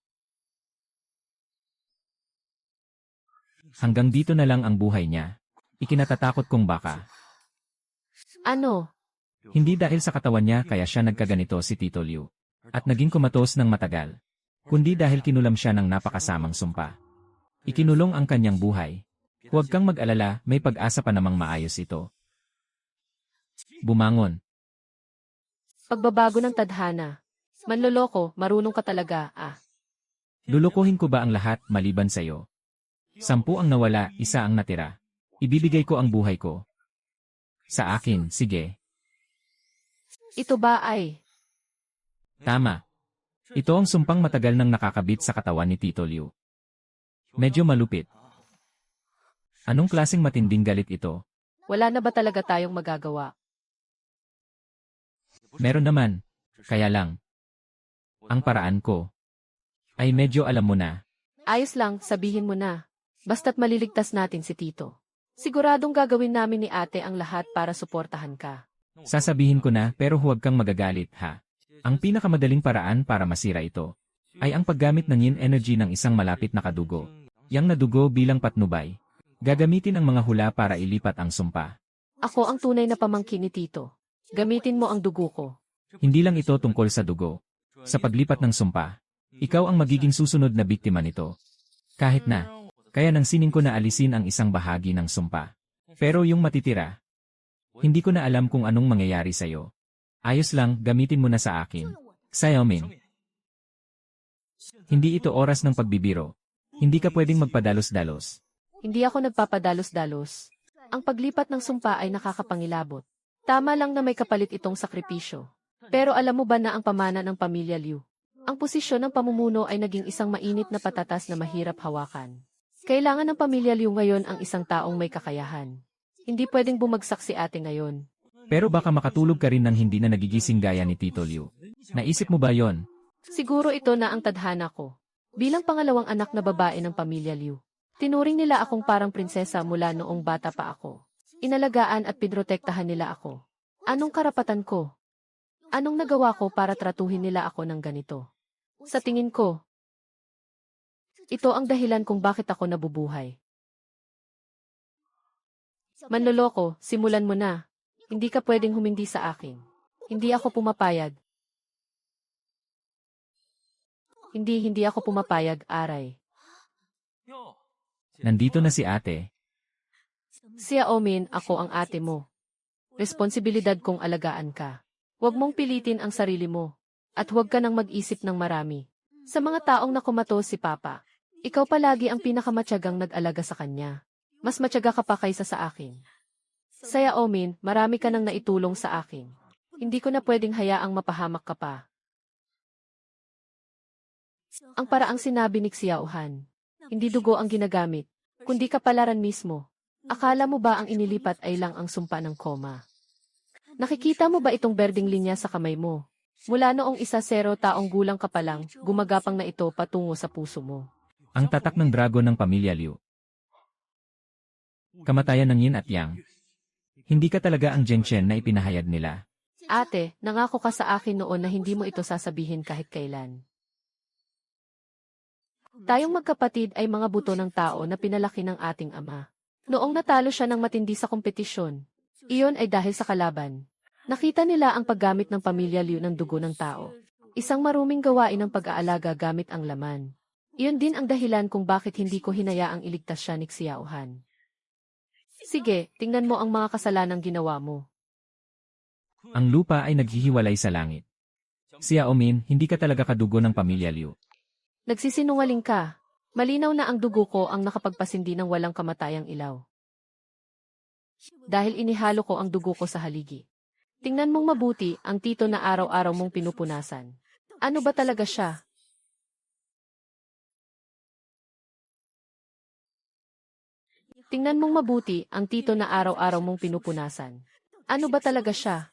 Hanggang dito na lang ang buhay niya. Ikinatatakot kong baka. ano? Hindi dahil sa katawan niya kaya siya nagkaganito si Tito Liu. At naging kumatos ng matagal. Kundi dahil kinulam siya ng napakasamang sumpa. Ikinulong ang kanyang buhay. Huwag kang mag-alala, may pag-asa pa namang maayos ito. Bumangon. Pagbabago ng tadhana. Manloloko, marunong ka talaga, Lulukuhin ko ba ang lahat maliban sa iyo? 10 ang nawala, 1 ang natira. Ibibigay ko ang buhay ko. Sa akin, sige. Ito ba ay? Tama. Ito ang sumpang matagal nang nakakabit sa katawan ni Tito Liu. Medyo malupit. Anong klaseng matinding galit ito? Wala na ba talaga tayong magagawa? Meron naman. Kaya lang. Ang paraan ko. Ay medyo alam mo na. Ayos lang, sabihin mo na. Basta't maliligtas natin si Tito. Siguradong gagawin namin ni ate ang lahat para suportahan ka. Sasabihin ko na pero huwag kang magagalit ha. Ang pinakamadaling paraan para masira ito ay ang paggamit ng yin energy ng isang malapit na kadugo. Yang nadugo bilang patnubay. Gagamitin ang mga hula para ilipat ang sumpa. Ako ang tunay na pamangkin ni Tito. Gamitin mo ang dugo ko. Hindi lang ito tungkol sa dugo. Sa paglipat ng sumpa, ikaw ang magiging susunod na biktima nito. Kahit na, kaya nang sining ko na alisin ang isang bahagi ng sumpa. Pero yung matitira, hindi ko na alam kung anong mangyayari sa'yo. Ayos lang, gamitin mo na sa akin. Xiaoming. Hindi ito oras ng pagbibiro. Hindi ka pwedeng magpadalos-dalos. Hindi ako nagpapadalos-dalos. Ang paglipat ng sumpa ay nakakapangilabot. Tama lang na may kapalit itong sakripisyo. Pero alam mo ba na ang pamana ng pamilya Liu? Ang posisyon ng pamumuno ay naging isang mainit na patatas na mahirap hawakan. Kailangan ng pamilya Liu ngayon ang isang taong may kakayahan. Hindi pwedeng bumagsak si ate ngayon. Pero baka makatulog ka rin ng hindi na nagigising gaya ni Tito Liu. Naisip mo ba yon? Siguro ito na ang tadhana ko. Bilang pangalawang anak na babae ng pamilya Liu, tinuring nila akong parang prinsesa mula noong bata pa ako. Inalagaan at pinrotektahan nila ako. Anong karapatan ko? Anong nagawa ko para tratuhin nila ako ng ganito? Sa tingin ko, ito ang dahilan kung bakit ako nabubuhay. Manloloko, simulan mo na. Hindi ka pwedeng humindi sa akin. Hindi ako pumapayag. Hindi ako pumapayag, aray. Nandito na si ate. Xiaomin, ako ang ate mo. Responsibilidad kong alagaan ka. Huwag mong pilitin ang sarili mo. At huwag ka nang mag-isip ng marami. Sa mga taong nakumato si Papa, ikaw palagi ang pinakamatyagang nag-alaga sa kanya. Mas matyaga ka pa kaysa sa akin. Xiaomin, marami ka nang naitulong sa akin. Hindi ko na pwedeng hayaang mapahamak ka pa. Ang paraang sinabi ni Xiaohan. Hindi dugo ang ginagamit, kundi kapalaran mismo. Akala mo ba ang inilipat ay lang ang sumpa ng koma? Nakikita mo ba itong berdeng linya sa kamay mo? Mula noong 1-0 taong gulang ka pa lang, gumagapang na ito patungo sa puso mo. Ang tatak ng dragon ng pamilya Liu. Kamatayan ng yin at yang. Hindi ka talaga ang Zhengchen na ipinahayag nila. Ate, nangako ka sa akin noon na hindi mo ito sasabihin kahit kailan. Tayong magkapatid ay mga buto ng tao na pinalaki ng ating ama. Noong natalo siya ng matindi sa kompetisyon, iyon ay dahil sa kalaban. Nakita nila ang paggamit ng pamilya Liu ng dugo ng tao. Isang maruming gawain ng pag-aalaga gamit ang laman. Iyon din ang dahilan kung bakit hindi ko hinayaang iligtas siya ni Xiaohan. Sige, tingnan mo ang mga kasalanang ginawa mo. Ang lupa ay naghihiwalay sa langit. Xiaomin, hindi ka talaga kadugo ng pamilya Liu. Nagsisinungaling ka. Malinaw na ang dugo ko ang nakapagpasindi ng walang kamatayang ilaw. Dahil inihalo ko ang dugo ko sa haligi. Tingnan mong mabuti ang tito na araw-araw mong pinupunasan. Ano ba talaga siya? Tingnan mong mabuti ang tito na araw-araw mong pinupunasan. Ano ba talaga siya?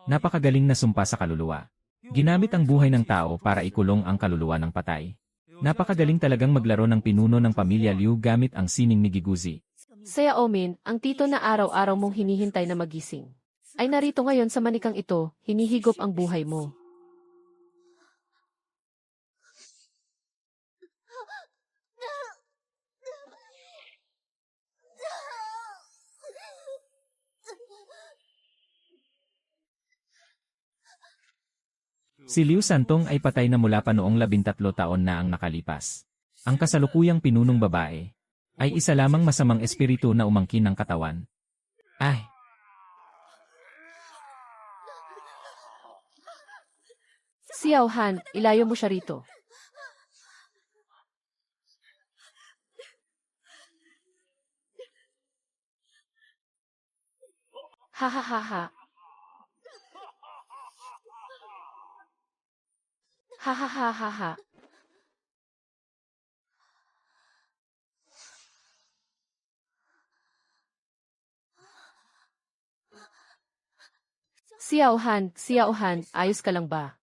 Napakagaling na sumpa sa kaluluwa. Ginamit ang buhay ng tao para ikulong ang kaluluwa ng patay. Napakagaling talagang maglaro ng pinuno ng pamilya Liu gamit ang sining ni Giguzi. Xiaomin, ang tito na araw-araw mong hinihintay na magising. Ay narito ngayon sa manikang ito, hinihigop ang buhay mo. Si Liu Santong ay patay na mula pa noong 13 taon na ang nakalipas. Ang kasalukuyang pinunong babae ay isa lamang masamang espiritu na umangkin ng katawan. Ay! Xiao Han, ilayo mo siya rito. Ha ha ha ha. Ha ha ha ha ha. Xiao Han, ayos ka lang ba?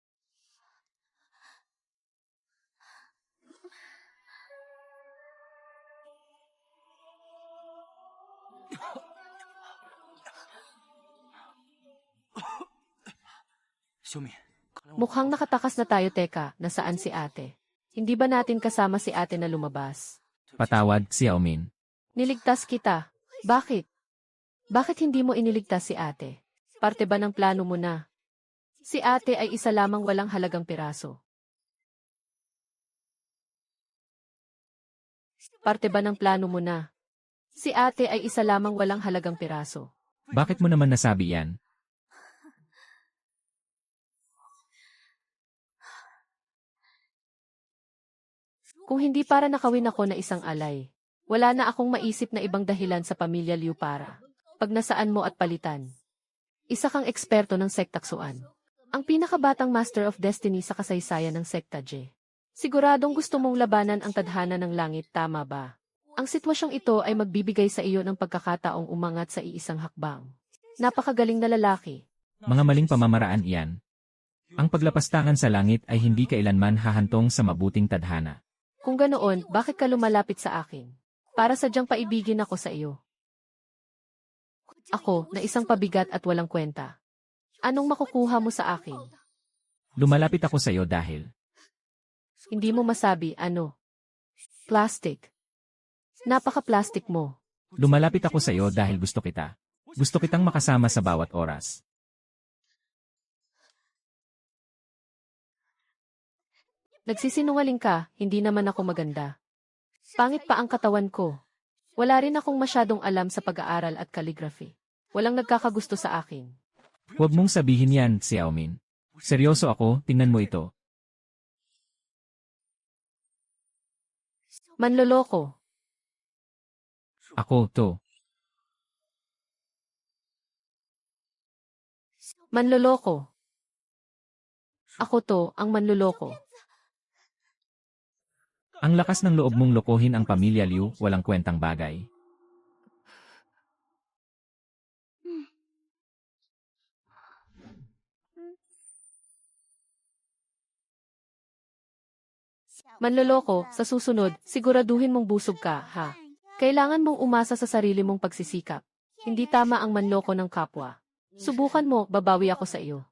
Mukhang nakatakas na tayo, teka, nasaan si ate? Hindi ba natin kasama si ate na lumabas? Patawad, Xiaomin. Niligtas kita. Bakit? Bakit hindi mo iniligtas si ate? Parte ba ng plano mo na? Si ate ay isa lamang walang halagang piraso. Parte ba ng plano mo na? Si ate ay isa lamang walang halagang piraso. Bakit mo naman nasabi yan? Kung hindi para nakawin ako na isang alay, wala na akong maisip na ibang dahilan sa pamilya Liu para pag nasaan mo at palitan. Isa kang eksperto ng sektaksuan. Ang pinakabatang Master of Destiny sa kasaysayan ng Sekta J. Siguradong gusto mong labanan ang tadhana ng langit, tama ba? Ang sitwasyong ito ay magbibigay sa iyo ng pagkakataong umangat sa iisang hakbang. Napakagaling na lalaki. Mga maling pamamaraan iyan. Ang paglapastangan sa langit ay hindi kailanman hahantong sa mabuting tadhana. Kung ganoon, bakit ka lumalapit sa akin? Para sadyang paibigin ako sa iyo. Ako, na isang pabigat at walang kwenta. Anong makukuha mo sa akin? Lumalapit ako sa iyo dahil Hindi mo masabi, ano? Plastic. Napaka-plastic mo. lumalapit ako sa iyo dahil gusto kita. Gusto kitang makasama sa bawat oras. Nagsisinungaling ka, hindi naman ako maganda. Pangit pa ang katawan ko. Wala rin akong masyadong alam sa pag-aaral at calligraphy. Walang nagkakagusto sa akin. Huwag mong sabihin yan, Xiaomin. Seryoso ako, tingnan mo ito. Manloloko. Ako, to. Manloloko. Ako to, ang manloloko. Ang lakas ng loob mong lokohin ang pamilya Liu, walang kwentang bagay. Manloloko, sa susunod, siguraduhin mong busog ka, ha? Kailangan mong umasa sa sarili mong pagsisikap. Hindi tama ang manloko ng kapwa. Subukan mo, babawi ako sa iyo.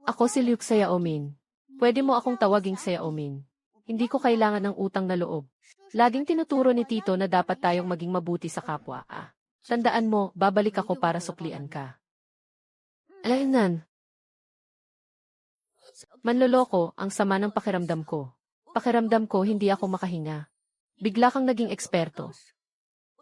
Ako si Liu Xiaomin. Pwede mo akong tawaging Xiaomin. Hindi ko kailangan ng utang na loob. Laging tinuturo ni Tito na dapat tayong maging mabuti sa kapwa. Tandaan mo, babalik ako para suklian ka. Alainan. Manloloko, ang sama ng pakiramdam ko. Pakiramdam ko hindi ako makahinga. Bigla kang naging eksperto.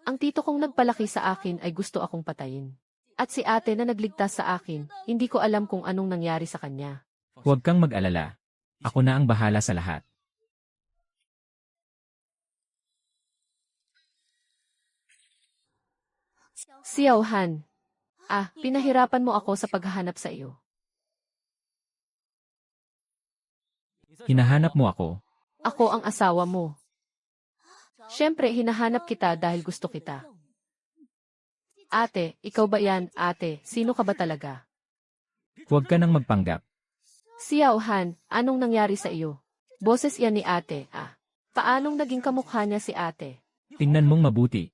Ang tito kong nagpalaki sa akin ay gusto akong patayin. At si ate na nagligtas sa akin, hindi ko alam kung anong nangyari sa kanya. Huwag kang mag-alala. Ako na ang bahala sa lahat. Xiao Han. Pinahirapan mo ako sa paghahanap sa iyo. Hinahanap mo ako. Ako ang asawa mo. Siyempre, hinahanap kita dahil gusto kita. Ate, ikaw ba yan, ate? Sino ka ba talaga? Huwag ka nang magpanggap. Xiao Han, anong nangyari sa iyo? Boses yan ni ate, Paanong naging kamukha niya si ate? Tingnan mong mabuti.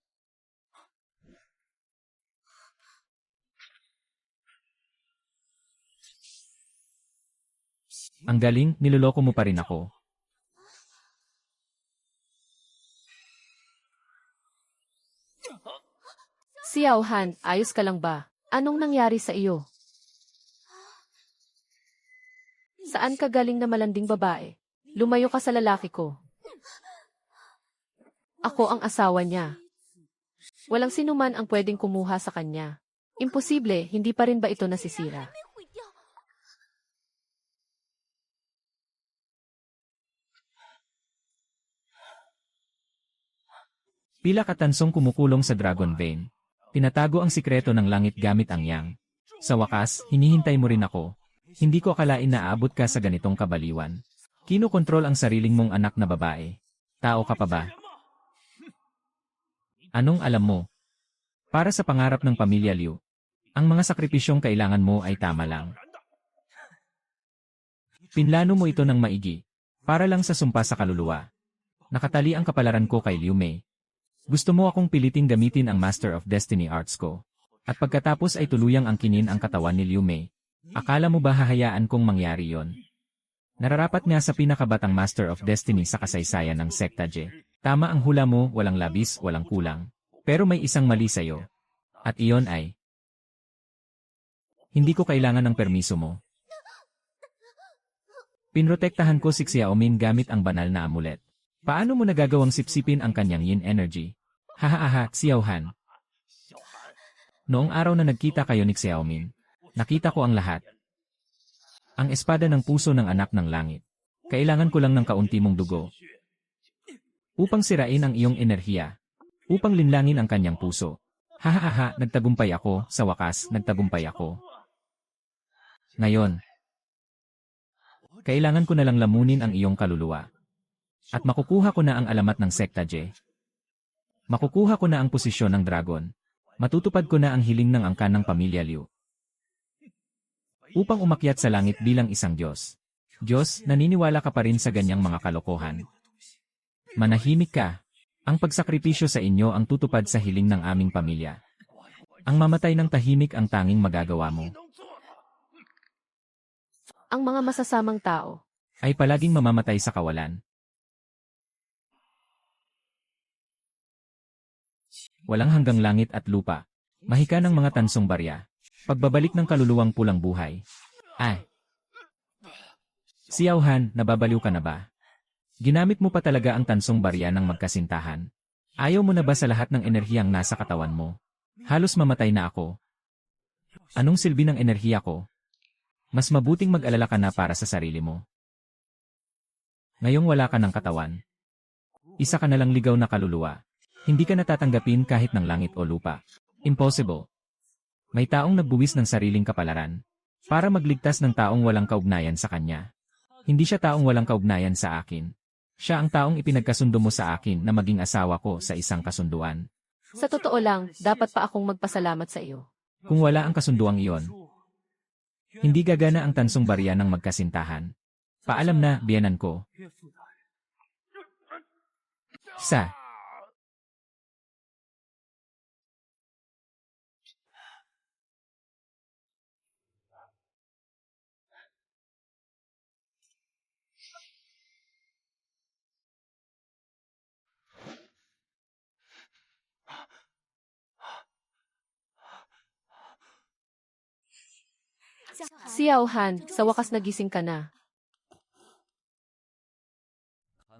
Ang galing, niloloko mo pa rin ako. Xiao Han, ayos ka lang ba? Anong nangyari sa iyo? Saan ka galing na malanding babae? Lumayo ka sa lalaki ko. Ako ang asawa niya. Walang sinuman ang pwedeng kumuha sa kanya. Imposible, hindi pa rin ba ito nasisira? Pila katansong kumukulong sa Dragon Vein. Tinatago ang sikreto ng langit gamit ang yang. Sa wakas, hinihintay mo rin ako. Hindi ko akalain na aabot ka sa ganitong kabaliwan. Kinokontrol ang sariling mong anak na babae. Tao ka pa ba? Anong alam mo? Para sa pangarap ng pamilya Liu, ang mga sakripisyong kailangan mo ay tama lang. Pinlano mo ito ng maigi, para lang sa sumpa sa kaluluwa. Nakatali ang kapalaran ko kay Liu Mei. Gusto mo akong piliting gamitin ang Master of Destiny Arts ko. At pagkatapos ay tuluyang angkinin ang katawan ni Liu Mei. Akala mo ba hahayaan kong mangyari yon? Nararapat nga sa pinakabatang Master of Destiny sa kasaysayan ng Sekta Je. Tama ang hula mo, walang labis, walang kulang. Pero may isang mali sa'yo. At iyon ay, hindi ko kailangan ng permiso mo. Pinrotektahan ko si Xiaomin gamit ang banal na amulet. Paano mo nagagawang sipsipin ang kanyang yin energy? Hahaha, Xiao Han. Noong araw na nagkita kayo ni Xiaomin, nakita ko ang lahat. Ang espada ng puso ng anak ng langit. Kailangan ko lang ng kaunti mong dugo. Upang sirain ang iyong enerhiya. Upang linlangin ang kanyang puso. Hahaha, nagtagumpay ako, sa wakas, nagtagumpay ako. Ngayon, kailangan ko na lang lamunin ang iyong kaluluwa. At makukuha ko na ang alamat ng Sekta Je. Makukuha ko na ang posisyon ng dragon. Matutupad ko na ang hiling ng angkan ng pamilya Liu. Upang umakyat sa langit bilang isang Diyos. Diyos, naniniwala ka pa rin sa ganyang mga kalokohan. Manahimik ka. Ang pagsakripisyo sa inyo ang tutupad sa hiling ng aming pamilya. Ang mamatay ng tahimik ang tanging magagawa mo. Ang mga masasamang tao Ay palaging mamamatay sa kawalan. Walang hanggang langit at lupa. Mahika ng mga tansong barya. Pagbabalik ng kaluluwang pulang buhay. Xiao Han, nababaliw ka na ba? Ginamit mo pa talaga ang tansong barya ng magkasintahan. Ayaw mo na ba sa lahat ng enerhiyang nasa katawan mo? Halos mamatay na ako. Anong silbi ng enerhiya ko? Mas mabuting mag-alala ka na para sa sarili mo. Ngayong wala ka ng katawan. Isa ka na lang ligaw na kaluluwa. Hindi ka natatanggapin kahit ng langit o lupa. Impossible. May taong nagbuwis ng sariling kapalaran para magligtas ng taong walang kaugnayan sa kanya. Hindi siya taong walang kaugnayan sa akin. Siya ang taong ipinagkasundo mo sa akin na maging asawa ko sa isang kasunduan. Sa totoo lang, dapat pa akong magpasalamat sa iyo. Kung wala ang kasunduang iyon, hindi gagana ang tansong barya ng magkasintahan. Paalam na, biyanan ko. Sa Xiao Han, sa wakas nagising ka na.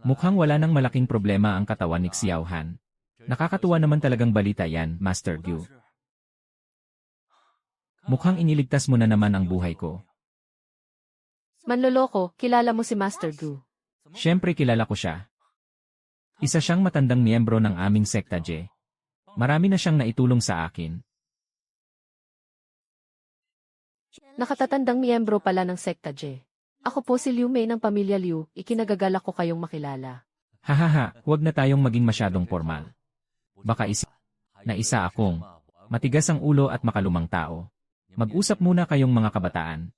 mukhang wala nang malaking problema ang katawan ni Xiao Han. Nakakatuwa naman talagang balita yan, Master Gu. Mukhang iniligtas mo na naman ang buhay ko. Manloloko, kilala mo si Master Gu. Siyempre kilala ko siya. Isa siyang matandang miyembro ng aming Sekta Je. Marami na siyang naitulong sa akin. Nakatatandang miyembro pala ng sekta J. Ako po si Liu Mei ng pamilya Liu, ikinagagalak ko kayong makilala. Hahaha, huwag na tayong maging masyadong formal. Baka isip na isa akong matigas ang ulo at makalumang tao. Mag-usap muna kayong mga kabataan.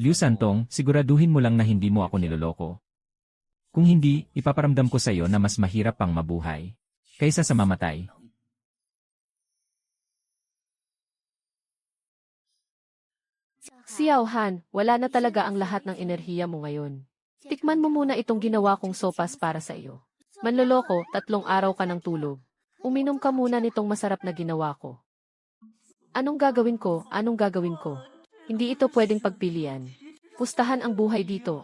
Liu Santong, siguraduhin mo lang na hindi mo ako niloloko. Kung hindi, ipaparamdam ko sa iyo na mas mahirap pang mabuhay kaysa sa mamatay. Xiao Han, wala na talaga ang lahat ng enerhiya mo ngayon. Tikman mo muna itong ginawa kong sopas para sa iyo. Manloloko, 3 araw ka ng tulog. Uminom ka muna nitong masarap na ginawa ko. Anong gagawin ko? Anong gagawin ko? Hindi ito pwedeng pagpilian. Pustahan ang buhay dito,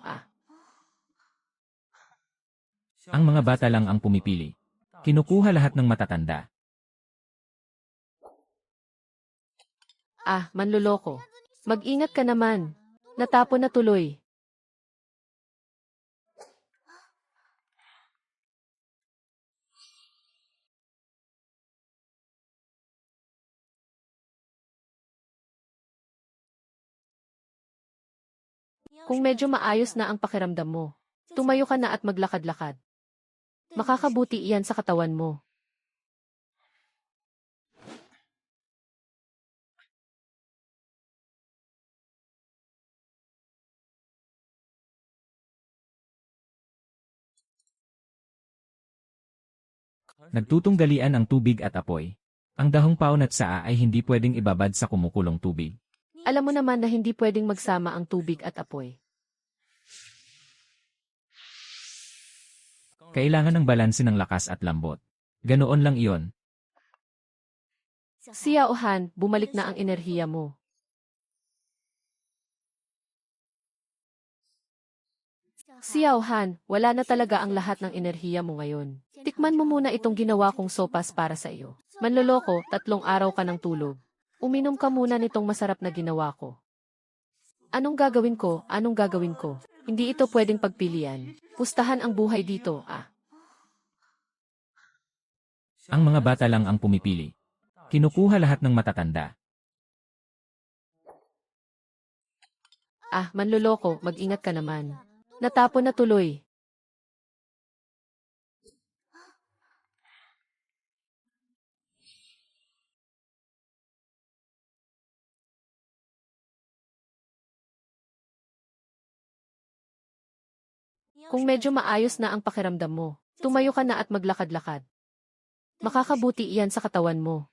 Ang mga bata lang ang pumipili. Kinukuha lahat ng matatanda. Manloloko. Mag-ingat ka naman. Natapon na tuloy. Kung medyo maayos na ang pakiramdam mo, tumayo ka na at maglakad-lakad. Makakabuti iyan sa katawan mo. Nagtutunggalian ang tubig at apoy. Ang dahong paon at saa ay hindi pwedeng ibabad sa kumukulong tubig. Alam mo naman na hindi pwedeng magsama ang tubig at apoy. Kailangan ng balanse ng lakas at lambot. Ganoon lang iyon. Xiao Han, bumalik na ang enerhiya mo. Xiao Han, wala na talaga ang lahat ng enerhiya mo ngayon. Tikman mo muna itong ginawa kong sopas para sa iyo. Manloloko, 3 araw ka ng tulog. Uminom ka muna nitong masarap na ginawa ko. Anong gagawin ko? Anong gagawin ko? Hindi ito pwedeng pagpilian. Pustahan ang buhay dito, Ang mga bata lang ang pumipili. Kinukuha lahat ng matatanda. Manloloko, mag-ingat ka naman. Natapon na tuloy. Kung medyo maayos na ang pakiramdam mo, tumayo ka na at maglakad-lakad. Makakabuti iyan sa katawan mo.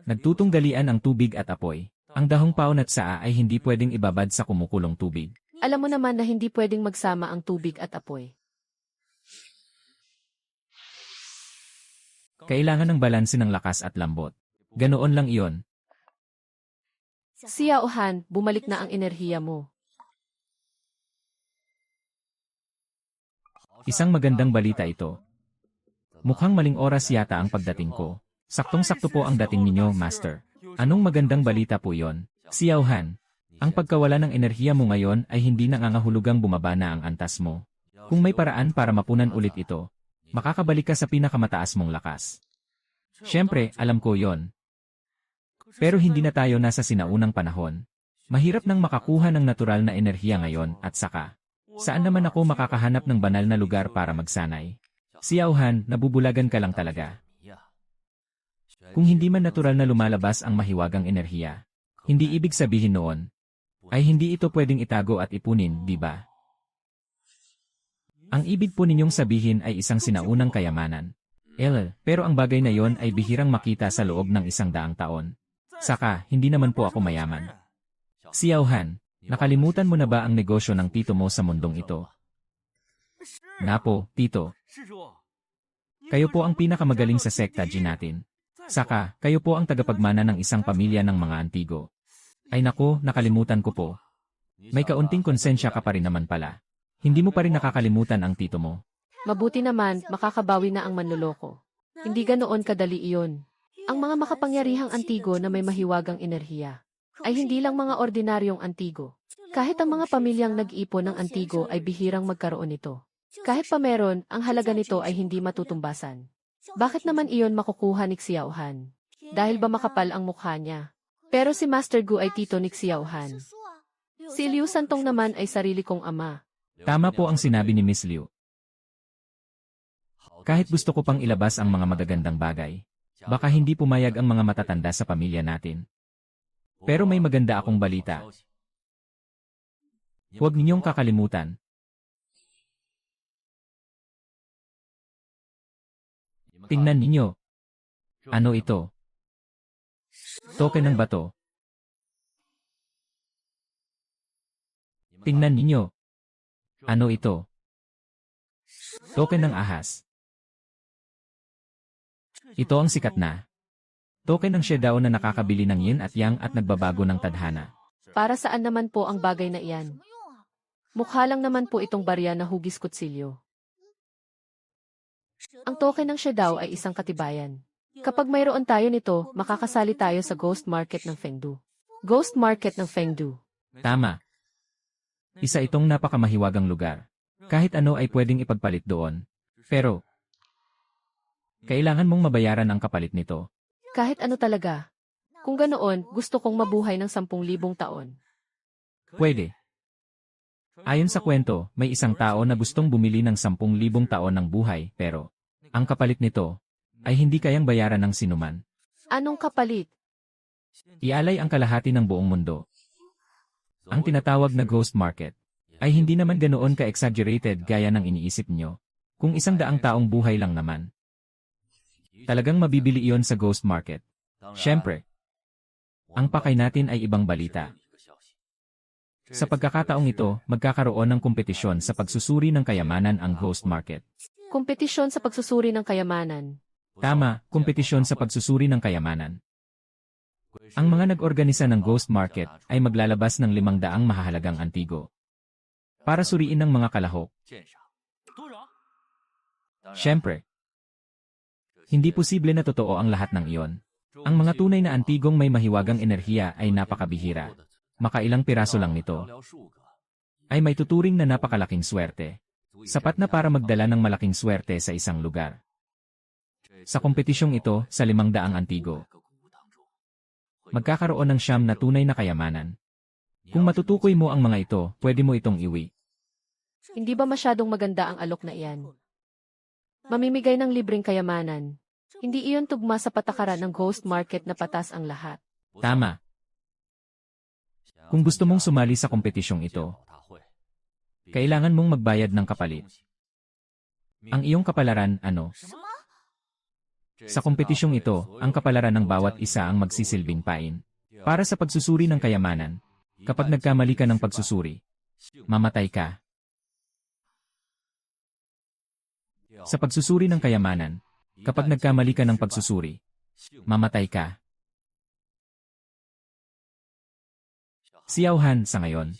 Nagtutunggalian ang tubig at apoy. Ang dahong paon at saa ay hindi pwedeng ibabad sa kumukulong tubig. Alam mo naman na hindi pwedeng magsama ang tubig at apoy. Kailangan ng balanse ng lakas at lambot. Ganoon lang iyon. Xiao Han, bumalik na ang enerhiya mo. Isang magandang balita ito. Mukhang maling oras yata ang pagdating ko. Saktong-sakto po ang dating ninyo, Master. Anong magandang balita po yon? Xiao Han, ang pagkawala ng enerhiya mo ngayon ay hindi nangangahulugang bumaba na ang antas mo. Kung may paraan para mapunan ulit ito, makakabalik ka sa pinakamataas mong lakas. Siyempre, alam ko yon. Pero hindi na tayo nasa sinaunang panahon. Mahirap nang makakuha ng natural na enerhiya ngayon at saka, saan naman ako makakahanap ng banal na lugar para magsanay? Xiao Han, nabubulagan ka lang talaga. Kung hindi man natural na lumalabas ang mahiwagang enerhiya, hindi ibig sabihin noon, ay hindi ito pwedeng itago at ipunin, di ba? Ang ibig po ninyong sabihin ay isang sinaunang kayamanan. Pero ang bagay na yon ay bihirang makita sa loob ng 100 taon. Saka, hindi naman po ako mayaman. Xiao Han, nakalimutan mo na ba ang negosyo ng tito mo sa mundong ito? Napo, tito. Kayo po ang pinakamagaling sa sekta G natin. Saka, kayo po ang tagapagmana ng isang pamilya ng mga Antigo. Ay naku, nakalimutan ko po. May kaunting konsensya ka pa rin naman pala. Hindi mo pa rin nakakalimutan ang tito mo. Mabuti naman, makakabawi na ang manloloko. Hindi ganoon kadali iyon. Ang mga makapangyarihang Antigo na may mahiwagang enerhiya ay hindi lang mga ordinaryong Antigo. Kahit ang mga pamilyang nag-ipon ng Antigo ay bihirang magkaroon nito. Kahit pa meron, ang halaga nito ay hindi matutumbasan. Bakit naman iyon makukuha ni Xiao Han? Dahil ba makapal ang mukha niya? Pero si Master Gu ay tito ni Xiao Han. Si Liu Santong naman ay sarili kong ama. Tama po ang sinabi ni Miss Liu. Kahit gusto ko pang ilabas ang mga magagandang bagay, baka hindi pumayag ang mga matatanda sa pamilya natin. Pero may maganda akong balita. Huwag ninyong kakalimutan. Tingnan ninyo. Ano ito? Token ng bato. Tingnan ninyo. Ano ito? Token ng ahas. Ito ang sikat na token ng Shedao na nakakabili ng yin at yang at nagbabago ng tadhana. Para saan naman po ang bagay na iyan? Mukha lang naman po itong barya na hugis kutsilyo. Ang token ng Shedao ay isang katibayan. Kapag mayroon tayo nito, makakasali tayo sa Ghost Market ng Fengdu. Ghost Market ng Fengdu. Tama. Isa itong napakamahiwagang lugar. Kahit ano ay pwedeng ipagpalit doon. Pero, kailangan mong mabayaran ang kapalit nito. Kahit ano talaga. Kung ganoon, gusto kong mabuhay ng 10,000 taon. Pwede. Ayon sa kwento, may isang tao na gustong bumili ng 10,000 taon ng buhay, pero ang kapalit nito ay hindi kayang bayaran ng sinuman. Anong kapalit? Ialay ang kalahati ng buong mundo. Ang tinatawag na ghost market ay hindi naman ganoon ka-exaggerated gaya ng iniisip nyo. Kung 100 taong buhay lang naman, talagang mabibili iyon sa ghost market. Siyempre, ang pakay natin ay ibang balita. Sa pagkakataong ito, magkakaroon ng kompetisyon sa pagsusuri ng kayamanan ang ghost market. Kompetisyon sa pagsusuri ng kayamanan. Tama, kompetisyon sa pagsusuri ng kayamanan. Ang mga nag-organisa ng ghost market ay maglalabas ng 500 mahahalagang antigo para suriin ng mga kalahok. Siyempre, hindi posible na totoo ang lahat ng iyon. Ang mga tunay na antigong may mahiwagang enerhiya ay napakabihira. Makailang piraso lang nito ay may tuturing na napakalaking swerte. Sapat na para magdala ng malaking swerte sa isang lugar. Sa kompetisyong ito, sa 500 antigo, magkakaroon ng 9 na tunay na kayamanan. Kung matutukoy mo ang mga ito, pwede mo itong iwi. Hindi ba masyadong maganda ang alok na iyan? Mamimigay ng libreng kayamanan. Hindi iyon tugma sa patakaran ng ghost market na patas ang lahat. Tama. Kung gusto mong sumali sa kompetisyong ito, kailangan mong magbayad ng kapalit. Ang iyong kapalaran, ano? Sa kompetisyong ito, ang kapalaran ng bawat isa ang magsisilbing pain. Para sa pagsusuri ng kayamanan, kapag nagkamali ka ng pagsusuri, mamatay ka. Sa pagsusuri ng kayamanan, kapag nagkamali ka ng pagsusuri, mamatay ka. Xiao Han, sa ngayon,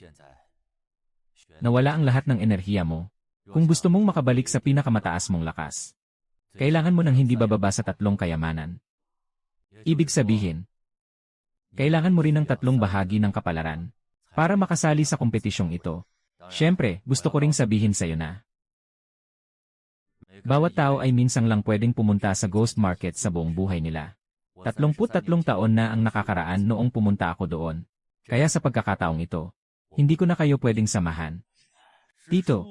nawala ang lahat ng enerhiya mo. Kung gusto mong makabalik sa pinakamataas mong lakas, kailangan mo ng hindi bababa sa 3 kayamanan. Ibig sabihin, kailangan mo rin ng 3 bahagi ng kapalaran para makasali sa kompetisyong ito. Siyempre, gusto ko ring sabihin sa'yo na bawat tao ay minsang lang pwedeng pumunta sa ghost market sa buong buhay nila. 33 taon na ang nakakaraan noong pumunta ako doon. Kaya sa pagkakataong ito, hindi ko na kayo pwedeng samahan. Tito,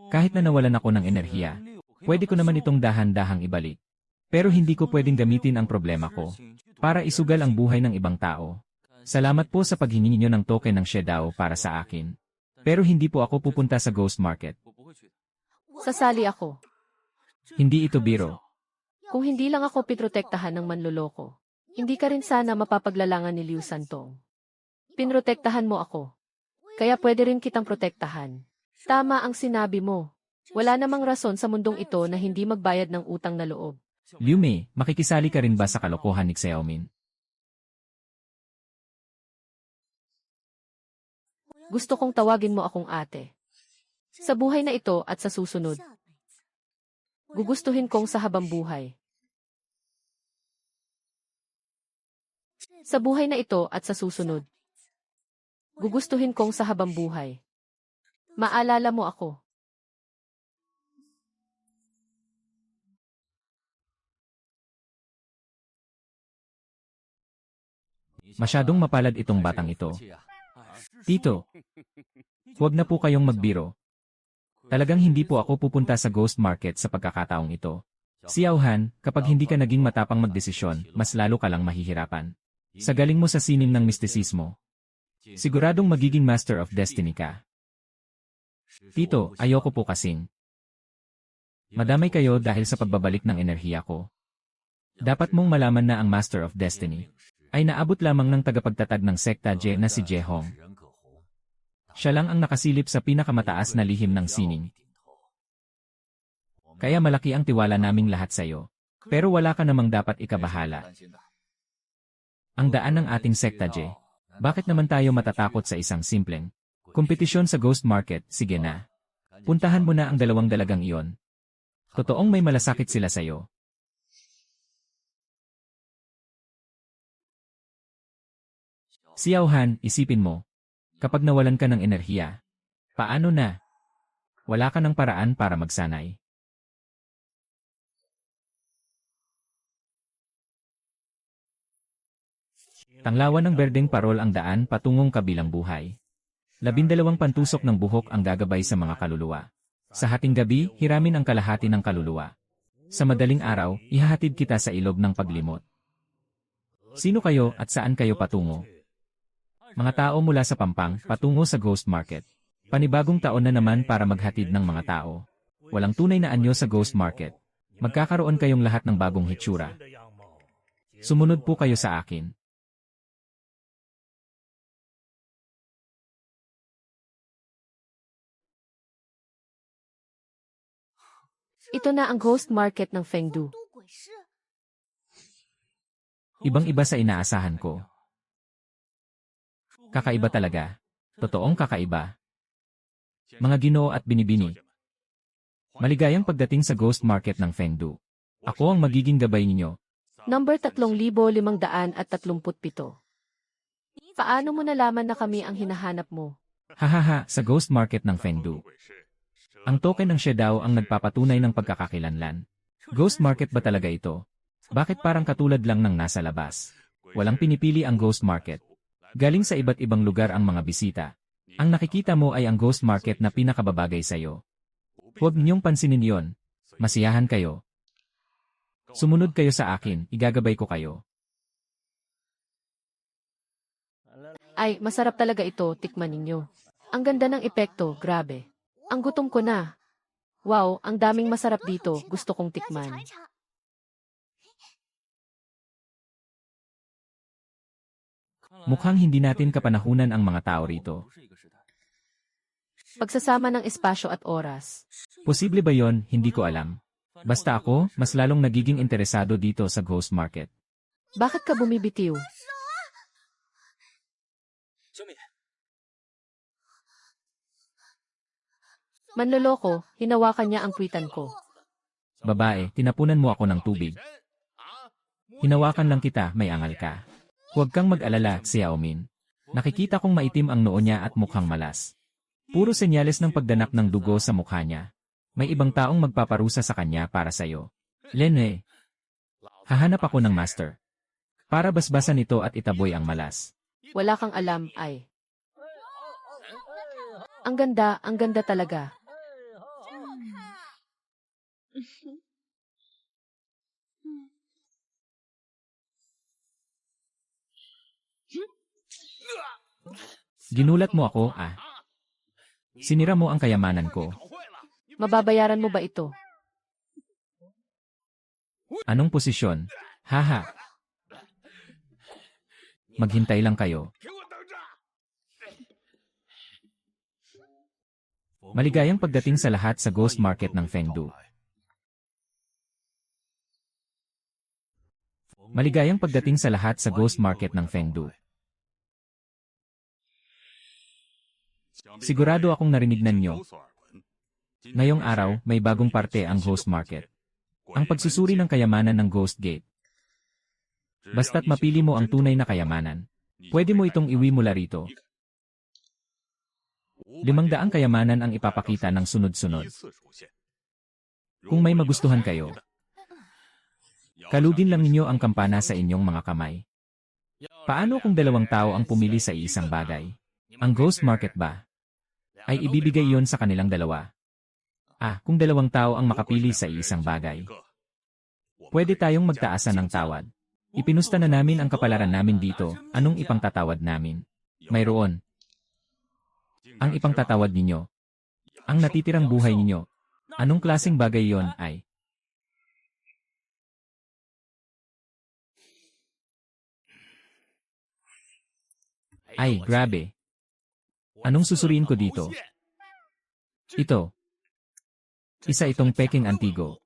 kahit na nawalan ako ng enerhiya, pwede ko naman itong dahan-dahang ibalik. Pero hindi ko pwedeng gamitin ang problema ko para isugal ang buhay ng ibang tao. Salamat po sa paghingi niyo ng token ng Shedao para sa akin. Pero hindi po ako pupunta sa ghost market. Sasali ako. Hindi ito biro. Kung hindi lang ako pitrotektahan ng manloloko, hindi ka rin sana mapapaglalangan ni Liu Santong. Pinrotektahan mo ako. Kaya pwede rin kitang protektahan. Tama ang sinabi mo. Wala namang rason sa mundong ito na hindi magbayad ng utang na loob. Liu Mei, makikisali ka rin ba sa kalokohan ni Xiaomin? Gusto kong tawagin mo akong ate. Sa buhay na ito at sa susunod, gugustuhin kong sa habang buhay. Sa buhay na ito at sa susunod, gugustuhin kong sa habang buhay. Maalala mo ako. Masyadong mapalad itong batang ito. Tito, huwag na po kayong magbiro. Talagang hindi po ako pupunta sa ghost market sa pagkakataong ito. Xiaohan, kapag hindi ka naging matapang magdesisyon, mas lalo ka lang mahihirapan. Sa galing mo sa sining ng mistisismo, siguradong magiging Master of Destiny ka. Tito, ayoko po kasing madamay kayo dahil sa pagbabalik ng enerhiya ko. Dapat mong malaman na ang Master of Destiny ay naabot lamang ng tagapagtatag ng sekta Je na si Jehong. Siya lang ang nakasilip sa pinakamataas na lihim ng sining. Kaya malaki ang tiwala naming lahat sa iyo. Pero wala ka namang dapat ikabahala. Ang daan ng ating sekta Je. Bakit naman tayo matatakot sa isang simpleng kompetisyon sa ghost market? Sige na. Puntahan mo na ang dalawang dalagang iyon. Totoong may malasakit sila sa iyo. Xiaohan, isipin mo. Kapag nawalan ka ng enerhiya, paano na? Wala ka ng paraan para magsanay. Tanglawan ng berdeng parol ang daan patungong kabilang buhay. 12 pantusok ng buhok ang gagabay sa mga kaluluwa. Sa hating gabi, hiramin ang kalahati ng kaluluwa. Sa madaling araw, ihahatid kita sa ilog ng paglimot. Sino kayo at saan kayo patungo? Mga tao mula sa Pampang, patungo sa ghost market. Panibagong taon na naman para maghatid ng mga tao. Walang tunay na anyo sa ghost market. Magkakaroon kayong lahat ng bagong hitsura. Sumunod po kayo sa akin. Ito na ang ghost market ng Fengdu. Ibang-iba sa inaasahan ko. Kakaiba talaga. Totoong kakaiba. Mga Ginoo at binibini. Maligayang pagdating sa ghost market ng Fengdu. Ako ang magiging gabay ninyo. Number 3,537. Paano mo nalaman na kami ang hinahanap mo? Hahaha, sa ghost market ng Fengdu. Ang token ng Shedao ang nagpapatunay ng pagkakakilanlan. Ghost market ba talaga ito? Bakit parang katulad lang ng nasa labas? Walang pinipili ang ghost market. Galing sa iba't ibang lugar ang mga bisita. Ang nakikita mo ay ang ghost market na pinakababagay sa iyo. Huwag niyong pansinin iyon. Masiyahan kayo. Sumunod kayo sa akin, igagabay ko kayo. Ay, masarap talaga ito, tikman ninyo. Ang ganda ng epekto, grabe. Ang gutom ko na. Wow, ang daming masarap dito, gusto kong tikman. Mukhang hindi natin kapanahunan ang mga tao rito. Pagsasama ng espasyo at oras. Posible ba yon? Hindi ko alam. Basta ako, mas lalong nagiging interesado dito sa ghost market. Bakit ka bumibitiw? Manloloko, hinawakan niya ang kwitan ko. Babae, tinapunan mo ako ng tubig. Hinawakan lang kita, may angal ka. Huwag kang mag-alala, Xiaomin. Nakikita kong maitim ang noo niya at mukhang malas. Puro senyales ng pagdanak ng dugo sa mukha niya. May ibang taong magpaparusa sa kanya para sa'yo. Lene, hahanap ako ng master. Para basbasan ito at itaboy ang malas. Wala kang alam, ay. Ang ganda talaga. Ginulat mo ako, ah. Sinira mo ang kayamanan ko. Mababayaran mo ba ito? Anong posisyon? Haha. Maghintay lang kayo. Maligayang pagdating sa lahat sa Ghost Market ng Fengdu. Maligayang pagdating sa lahat sa Ghost Market ng Fengdu. Sigurado akong narinig ninyo. Ngayong araw, may bagong parte ang Ghost Market. Ang pagsusuri ng kayamanan ng Ghost Gate. Basta't mapili mo ang tunay na kayamanan, pwede mo itong iwi mula rito. 500 kayamanan ang ipapakita ng sunod-sunod. Kung may magustuhan kayo, kalugin lang ninyo ang kampana sa inyong mga kamay. Paano kung 2 tao ang pumili sa iisang bagay? Ang Ghost Market ba ay ibibigay yon sa kanilang 2? Kung 2 tao ang makapili sa iisang bagay, pwede tayong magtaasan ng tawad. Ipinusta na namin ang kapalaran namin dito, anong ipangtatawad namin? Mayroon. Ang ipangtatawad ninyo. Ang natitirang buhay ninyo. Anong klaseng bagay yon ay? Ay, grabe. Anong susuriin ko dito? Ito. Isa itong peking antigo.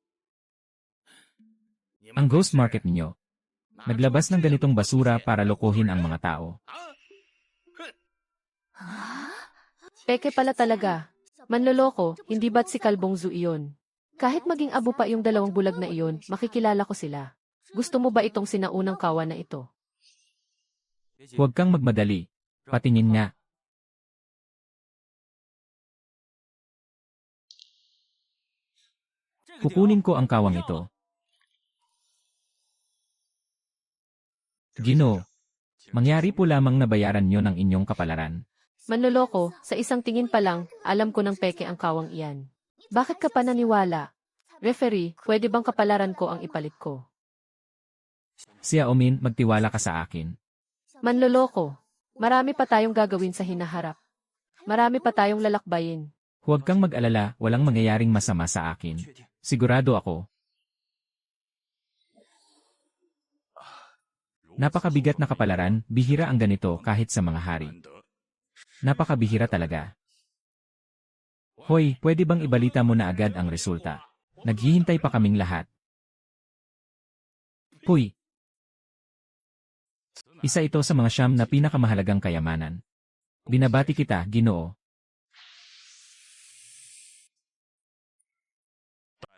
Ang Ghost Market ninyo. Naglabas ng ganitong basura para lokohin ang mga tao. Peke pala talaga. Manloloko, hindi ba't si Kalbong Zu iyon? Kahit maging abo pa yung 2 bulag na iyon, makikilala ko sila. Gusto mo ba itong sinaunang kawan na ito? Huwag kang magmadali. Patingin nga. Kukunin ko ang kawang ito. Ginoo, mangyari po lamang na bayaran nyo ng inyong kapalaran. Manloloko, sa isang tingin pa lang, alam ko ng peke ang kawang iyan. Bakit ka pa naniwala? Referee, pwede bang kapalaran ko ang ipalit ko? Siya Omin, magtiwala ka sa akin. Manloloko, marami pa tayong gagawin sa hinaharap. Marami pa tayong lalakbayin. Huwag kang mag-alala, walang mangyayaring masama sa akin. Sigurado ako. Napakabigat na kapalaran, bihira ang ganito kahit sa mga hari. Napakabihira talaga. Hoy, pwede bang ibalita mo na agad ang resulta? Naghihintay pa kaming lahat. Huy! Isa ito sa mga 9 na pinakamahalagang kayamanan. Binabati kita, Ginoo.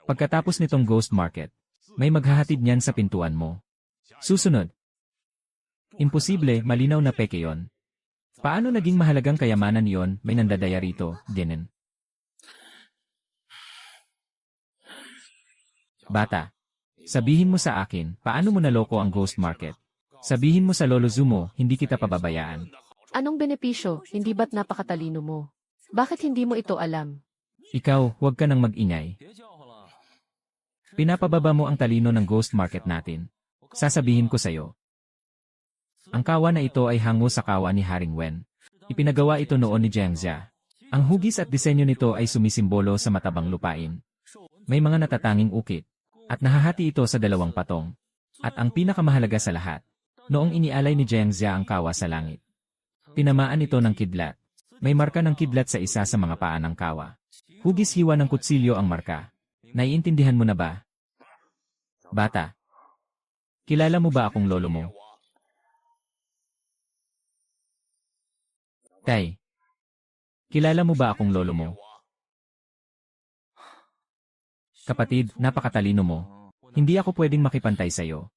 Pagkatapos nitong Ghost Market, may maghahatid niyan sa pintuan mo. Susunod. Imposible, malinaw na peke yon. Paano naging mahalagang kayamanan yon, may nandadaya rito, Dinen? Bata, sabihin mo sa akin, paano mo naloko ang Ghost Market? Sabihin mo sa Lolo Zumo, hindi kita pababayaan. Anong benepisyo, hindi ba't napakatalino mo? Bakit hindi mo ito alam? Ikaw, huwag ka nang mag-ingay. Pinapababa mo ang talino ng Ghost Market natin. Sasabihin ko sa'yo. Ang kawa na ito ay hango sa kawa ni Haring Wen. Ipinagawa ito noon ni Jiang Jia. Ang hugis at disenyo nito ay sumisimbolo sa matabang lupain. May mga natatanging ukit. At nahahati ito sa 2 patong. At ang pinakamahalaga sa lahat, noong inialay ni Jiang Jia ang kawa sa langit. Tinamaan ito ng kidlat. May marka ng kidlat sa isa sa mga paa ng kawa. Hugis hiwa ng kutsilyo ang marka. Naiintindihan mo na ba? Bata, kilala mo ba akong lolo mo? Tay, kilala mo ba akong lolo mo? Kapatid, napakatalino mo. Hindi ako pwedeng makipantay sa'yo.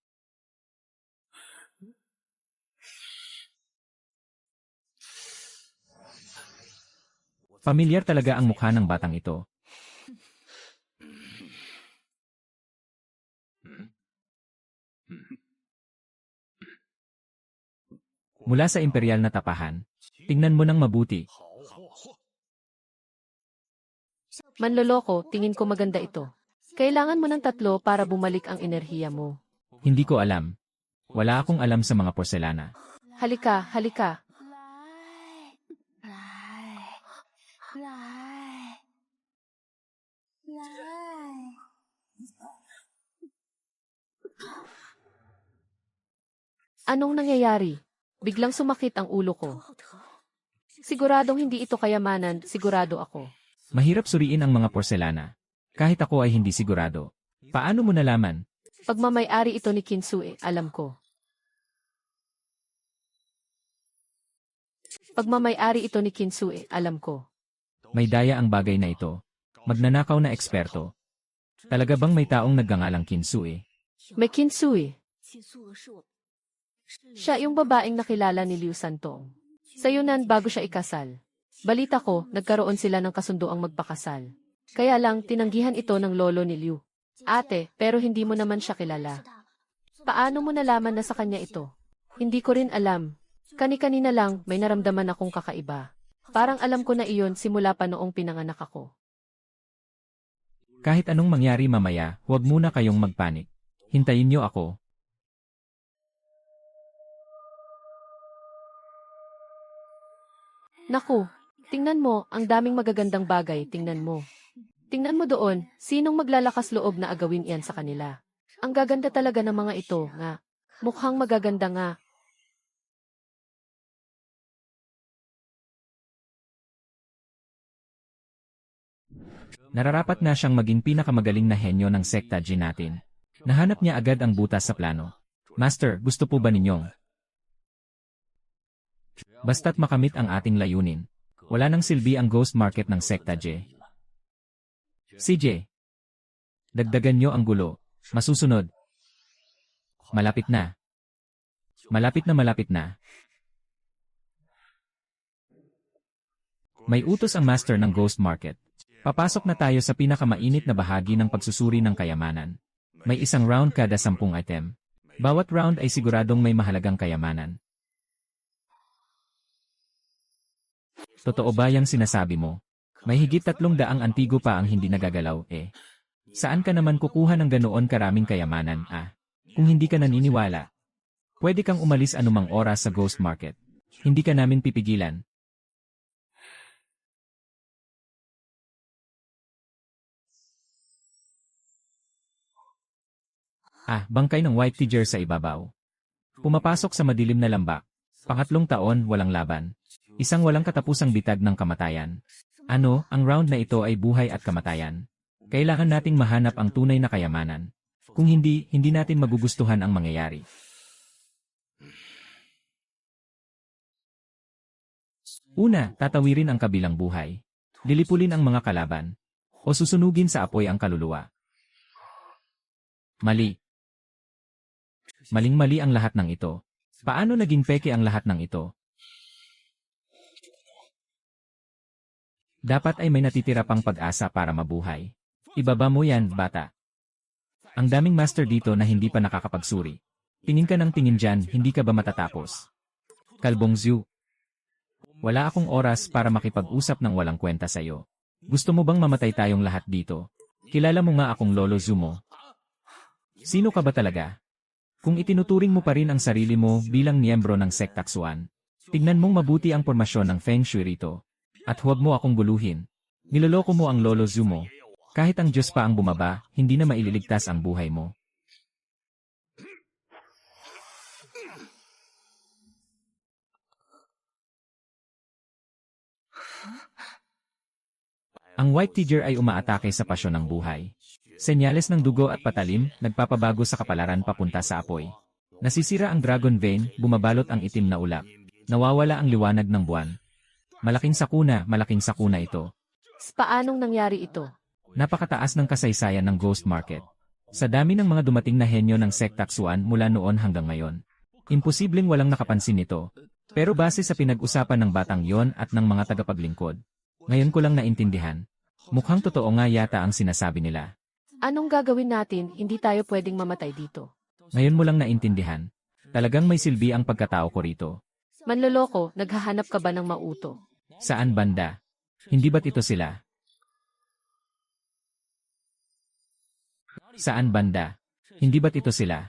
Pamilyar talaga ang mukha ng batang ito. Mula sa imperial na tapahan, tingnan mo ng mabuti. Manloloko, tingin ko maganda ito. Kailangan mo ng 3 para bumalik ang enerhiya mo. Hindi ko alam. Wala akong alam sa mga porselana. Halika, halika. Anong nangyayari? Biglang sumakit ang ulo ko. Siguradong hindi ito kayamanan, sigurado ako. Mahirap suriin ang mga porselana. Kahit ako ay hindi sigurado. Paano mo nalaman? Pagmamay-ari ito ni Kinsue, alam ko. Pagmamay-ari ito ni Kinsue, alam ko. May daya ang bagay na ito. Magnanakaw na eksperto. Talaga bang may taong nagngangalang Kinsue? May Kinsue. Siya yung babaeng nakilala ni Liu Santong. Sa Yunan bago siya ikasal. Balita ko, nagkaroon sila ng kasunduang magpakasal. Kaya lang, tinanggihan ito ng lolo ni Liu. Ate, pero hindi mo naman siya kilala. Paano mo nalaman na sa kanya ito? Hindi ko rin alam. Kani-kanina lang, may naramdaman akong kakaiba. Parang alam ko na iyon simula pa noong pinanganak ako. Kahit anong mangyari mamaya, huwag muna kayong magpanik. Hintayin niyo ako. Naku, tingnan mo, ang daming magagandang bagay, tingnan mo. Tingnan mo doon, sinong maglalakas loob na agawin iyan sa kanila? Ang gaganda talaga ng mga ito, nga. Mukhang magaganda nga. Nararapat na siyang maging pinakamagaling na henyo ng sekta G natin. Nahanap niya agad ang butas sa plano. Master, gusto po ba ninyong? Basta't makamit ang ating layunin. Wala nang silbi ang ghost market ng sekta J. CJ. Dagdagan nyo ang gulo. Masusunod. Malapit na. Malapit na malapit na. May utos ang master ng ghost market. Papasok na tayo sa pinakamainit na bahagi ng pagsusuri ng kayamanan. May isang round kada 10 item. Bawat round ay siguradong may mahalagang kayamanan. Totoo ba yang sinasabi mo? May higit 300 antigo pa ang hindi nagagalaw, eh. Saan ka naman kukuha ng ganoon karaming kayamanan, ah? Kung hindi ka naniniwala, pwede kang umalis anumang oras sa ghost market. Hindi ka namin pipigilan. Bangkay ng white tiger sa ibabaw. Pumapasok sa madilim na lambak. Pangatlong taon, walang laban. Isang walang katapusang bitag ng kamatayan. Ang round na ito ay buhay at kamatayan. Kailangan nating mahanap ang tunay na kayamanan. Kung hindi, hindi natin magugustuhan ang mangyayari. Una, tatawirin ang kabilang buhay. Lilipulin ang mga kalaban. O susunugin sa apoy ang kaluluwa. Mali. Maling-mali ang lahat ng ito. Paano naging peke ang lahat ng ito? Dapat ay may natitira pang pag-asa para mabuhay. Ibaba mo yan, bata. Ang daming master dito na hindi pa nakakapagsuri. Tingin ka ng tingin dyan, hindi ka ba matatapos? Kalbong Zhu. Wala akong oras para makipag-usap ng walang kwenta sa'yo. Gusto mo bang mamatay tayong lahat dito? Kilala mo nga akong Lolo Zhu mo. Sino ka ba talaga? Kung itinuturing mo pa rin ang sarili mo bilang miyembro ng Sekta Xuan, tignan mong mabuti ang pormasyon ng Feng Shui rito. At huwag mo akong guluhin. Niloloko mo ang Lolo Zhu mo. Kahit ang Diyos pa ang bumaba, hindi na maililigtas ang buhay mo. Ang white tiger ay umaatake sa pasyon ng buhay. Senyales ng dugo at patalim, nagpapabago sa kapalaran papunta sa apoy. Nasisira ang dragon vein, bumabalot ang itim na ulap. Nawawala ang liwanag ng buwan. Malaking sakuna ito. Paanong nangyari ito? Napakataas ng kasaysayan ng ghost market. Sa dami ng mga dumating na henyo ng Sekta Xuan mula noon hanggang ngayon. Imposibleng walang nakapansin nito. Pero base sa pinag-usapan ng batang yon at ng mga tagapaglingkod, ngayon ko lang naintindihan. Mukhang totoo nga yata ang sinasabi nila. Anong gagawin natin? Hindi tayo pwedeng mamatay dito. Ngayon mo lang naintindihan. Talagang may silbi ang pagkatao ko rito. Manloloko, naghahanap ka ba ng mauto? Saan banda? Hindi ba't ito sila? Saan banda? Hindi ba't ito sila?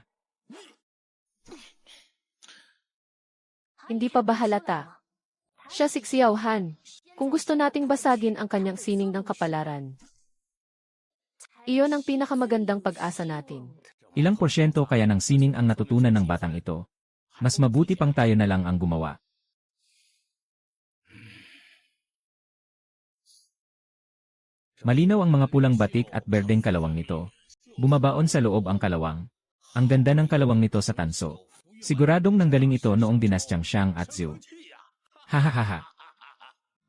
Hindi pa ba halata? Siya si Xiao Han. Kung gusto nating basagin ang kanyang sining ng kapalaran, iyon ang pinakamagandang pag-asa natin. Ilang porsyento kaya ng sining ang natutunan ng batang ito? Mas mabuti pang tayo na lang ang gumawa. Malinaw ang mga pulang batik at berdeng kalawang nito. Bumabaon sa loob ang kalawang. Ang ganda ng kalawang nito sa tanso. Siguradong nanggaling ito noong dinastyang Shang at Zhou. Hahaha.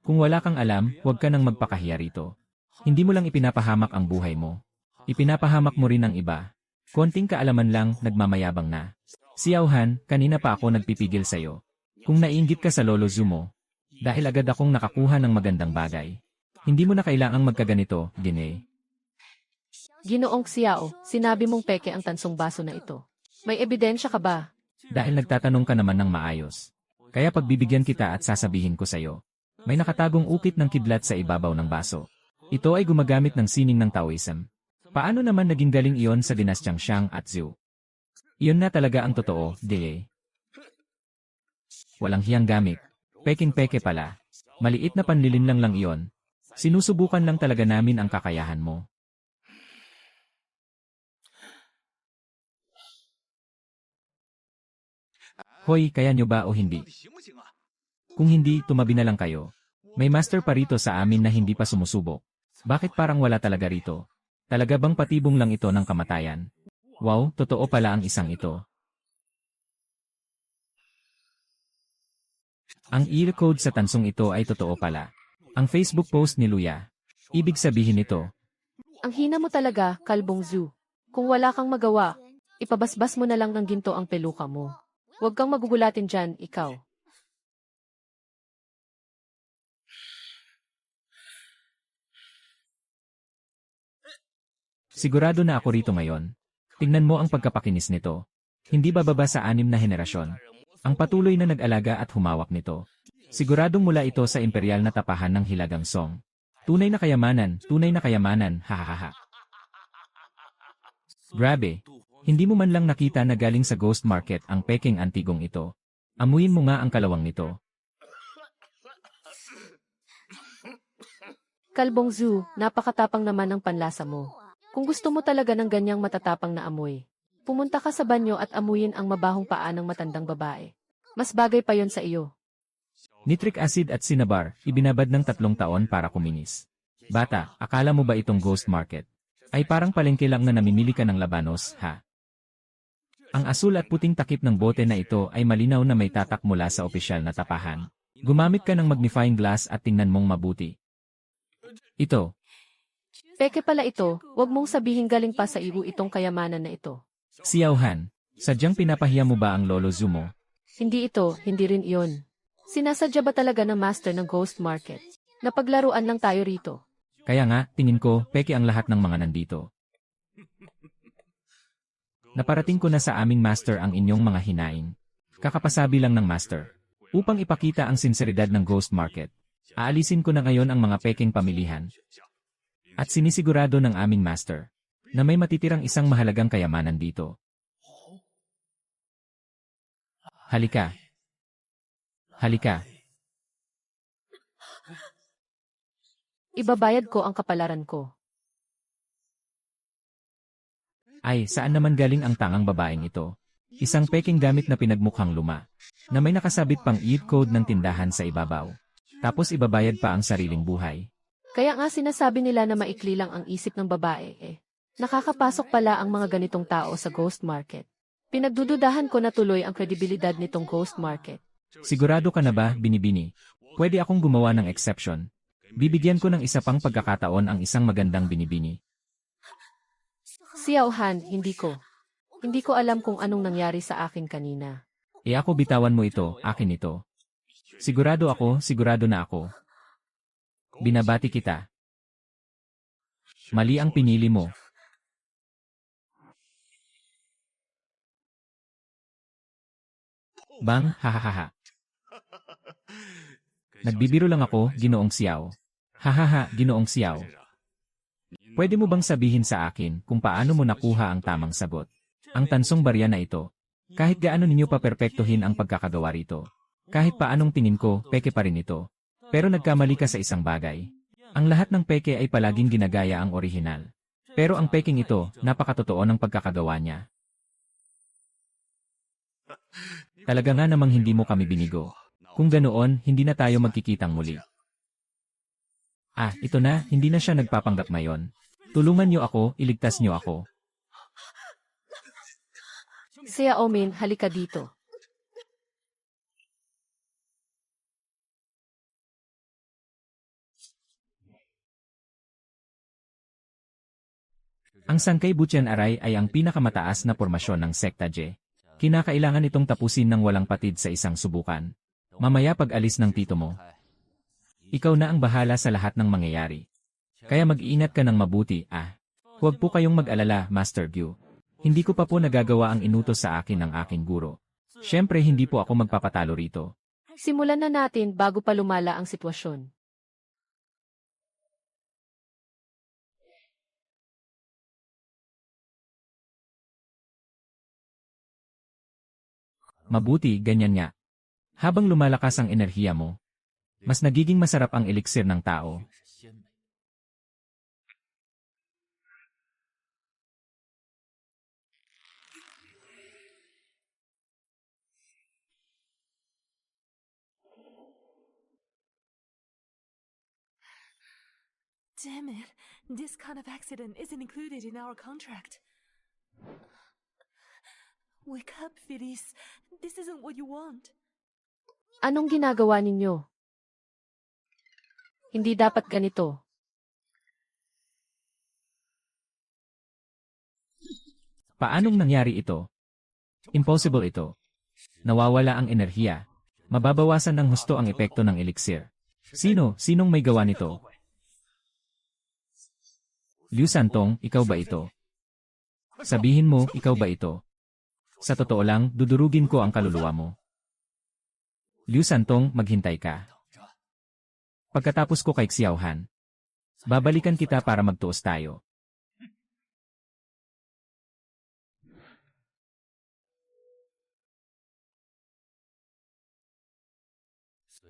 Kung wala kang alam, huwag ka nang magpakahiya rito. Hindi mo lang ipinapahamak ang buhay mo. Ipinapahamak mo rin ang iba. Konting kaalaman lang, nagmamayabang na. Xiao Han, kanina pa ako nagpipigil sa'yo. Kung naiinggit ka sa lolo Zhu mo, dahil agad akong nakakuha ng magandang bagay. Hindi mo na kailangang magkaganito, Gine. Ginoong Xiao, sinabi mong peke ang tansong baso na ito. May ebidensya ka ba? Dahil nagtatanong ka naman ng maayos. Kaya pagbibigyan kita at sasabihin ko sa'yo. May nakatagong ukit ng kidlat sa ibabaw ng baso. Ito ay gumagamit ng sining ng Taoism. Paano naman naging galing iyon sa dinastyang Shang at Zhou? Iyon na talaga ang totoo, Deye. Walang hiyang gamit. Peking-peke pala. Maliit na panlilinlang lang iyon. Sinusubukan lang talaga namin ang kakayahan mo. Hoy, kaya nyo ba o hindi? Kung hindi, tumabi na lang kayo. May master pa rito sa amin na hindi pa sumusubok. Bakit parang wala talaga rito? Talaga bang patibong lang ito ng kamatayan? Wow, totoo pala ang isang ito. Ang ear code sa tansong ito ay totoo pala. Ang Facebook post ni Luya. Ibig sabihin nito. Ang hina mo talaga, Kalbong Zhu. Kung wala kang magawa, ipabasbas mo na lang ng ginto ang peluka mo. Huwag kang magugulatin dyan, ikaw. Sigurado na ako rito ngayon. Tingnan mo ang pagkapakinis nito. Hindi bababa sa 6 na henerasyon. Ang patuloy na nag-alaga at humawak nito. Siguradong mula ito sa imperial na tapahan ng Hilagang Song. Tunay na kayamanan, hahaha. Grabe. Hindi mo man lang nakita na galing sa ghost market ang peking antigong ito. Amuyin mo nga ang kalawang nito. Kalbong Zhu, napakatapang naman ang panlasa mo. Kung gusto mo talaga ng ganyang matatapang na amoy, pumunta ka sa banyo at amuyin ang mabahong paa ng matandang babae. Mas bagay pa yon sa iyo. Nitric acid at cinnabar, ibinabad ng 3 taon para kuminis. Bata, akala mo ba itong ghost market? Ay parang palengke lang na namimili ka ng labanos, ha? Ang asul at puting takip ng bote na ito ay malinaw na may tatak mula sa opisyal na tapahan. Gumamit ka ng magnifying glass at tingnan mong mabuti. Ito. Peke pala ito, wag mong sabihin galing pa sa iyo itong kayamanan na ito. Xiao Han, sadyang pinapahiya mo ba ang lolo Zhu mo? Hindi ito, hindi rin iyon. Sinasadya ba talaga ng master ng ghost market? Napaglaruan lang tayo rito. Kaya nga, tingin ko, peke ang lahat ng mga nandito. Naparating ko na sa aming master ang inyong mga hinaing. Kakapasabi lang ng master. Upang ipakita ang sinseridad ng ghost market, aalisin ko na ngayon ang mga peking pamilihan. At sinisigurado ng aming master na may matitirang isang mahalagang kayamanan dito. Halika. Halika. Ibabayad ko ang kapalaran ko. Ay, saan naman galing ang tangang babaeng ito? Isang peking gamit na pinagmukhang luma, na may nakasabit pang ear code ng tindahan sa ibabaw. Tapos ibabayad pa ang sariling buhay. Kaya nga sinasabi nila na maikli lang ang isip ng babae eh. Nakakapasok pala ang mga ganitong tao sa ghost market. Pinagdududahan ko na tuloy ang kredibilidad nitong ghost market. Sigurado ka na ba, Binibini? Pwede akong gumawa ng exception. Bibigyan ko ng isa pang pagkakataon ang isang magandang Binibini. Xiao Han, hindi ko. Hindi ko alam kung anong nangyari sa akin kanina. E ako bitawan mo ito, akin ito. Sigurado na ako. Binabati kita. Mali ang pinili mo. Bang, hahaha. Nagbibiro lang ako, Ginoong Xiao. Hahaha, Ginoong Xiao. Pwede mo bang sabihin sa akin kung paano mo nakuha ang tamang sagot? Ang tansong barya na ito. Kahit gaano ninyo paperpektuhin ang pagkakagawa rito. Kahit paanong tingin ko, peke pa rin ito. Pero nagkamali ka sa isang bagay. Ang lahat ng peke ay palaging ginagaya ang orihinal. Pero ang peking ito, napakatotoo ng pagkakagawa niya. Talaga nga namang hindi mo kami binigo. Kung ganoon, hindi na tayo magkikitang muli. Ito na, hindi na siya nagpapanggap ngayon. Tulungan niyo ako, iligtas niyo ako. Xiao Min, halika dito. Ang Sankei Butchen Aray ay ang pinakamataas na pormasyon ng Sekta Je. Kinakailangan itong tapusin ng walang patid sa isang subukan. Mamaya pag-alis ng tito mo, ikaw na ang bahala sa lahat ng mangyayari. Kaya mag-iingat ka ng mabuti, Huwag po kayong mag-alala, Master Gyu. Hindi ko pa po nagagawa ang inutos sa akin ng aking guro. Siyempre hindi po ako magpapatalo rito. Simulan na natin bago pa lumala ang sitwasyon. Mabuti, ganyan nga. Habang lumalakas ang enerhiya mo, mas nagiging masarap ang eliksir ng tao. Damn it. This kind of accident isn't included in our contract. Wake up, Fidis. This isn't what you want. Anong ginagawa ninyo? Hindi dapat ganito. Paanong nangyari ito? Impossible ito. Nawawala ang enerhiya. Mababawasan ng husto ang epekto ng eliksir. Sinong may gawa nito? Liu Santong, ikaw ba ito? Sabihin mo, ikaw ba ito? Sa totoo lang, dudurugin ko ang kaluluwa mo. Liu Santong, maghintay ka. Pagkatapos ko kay Xiaohan, babalikan kita para magtuos tayo.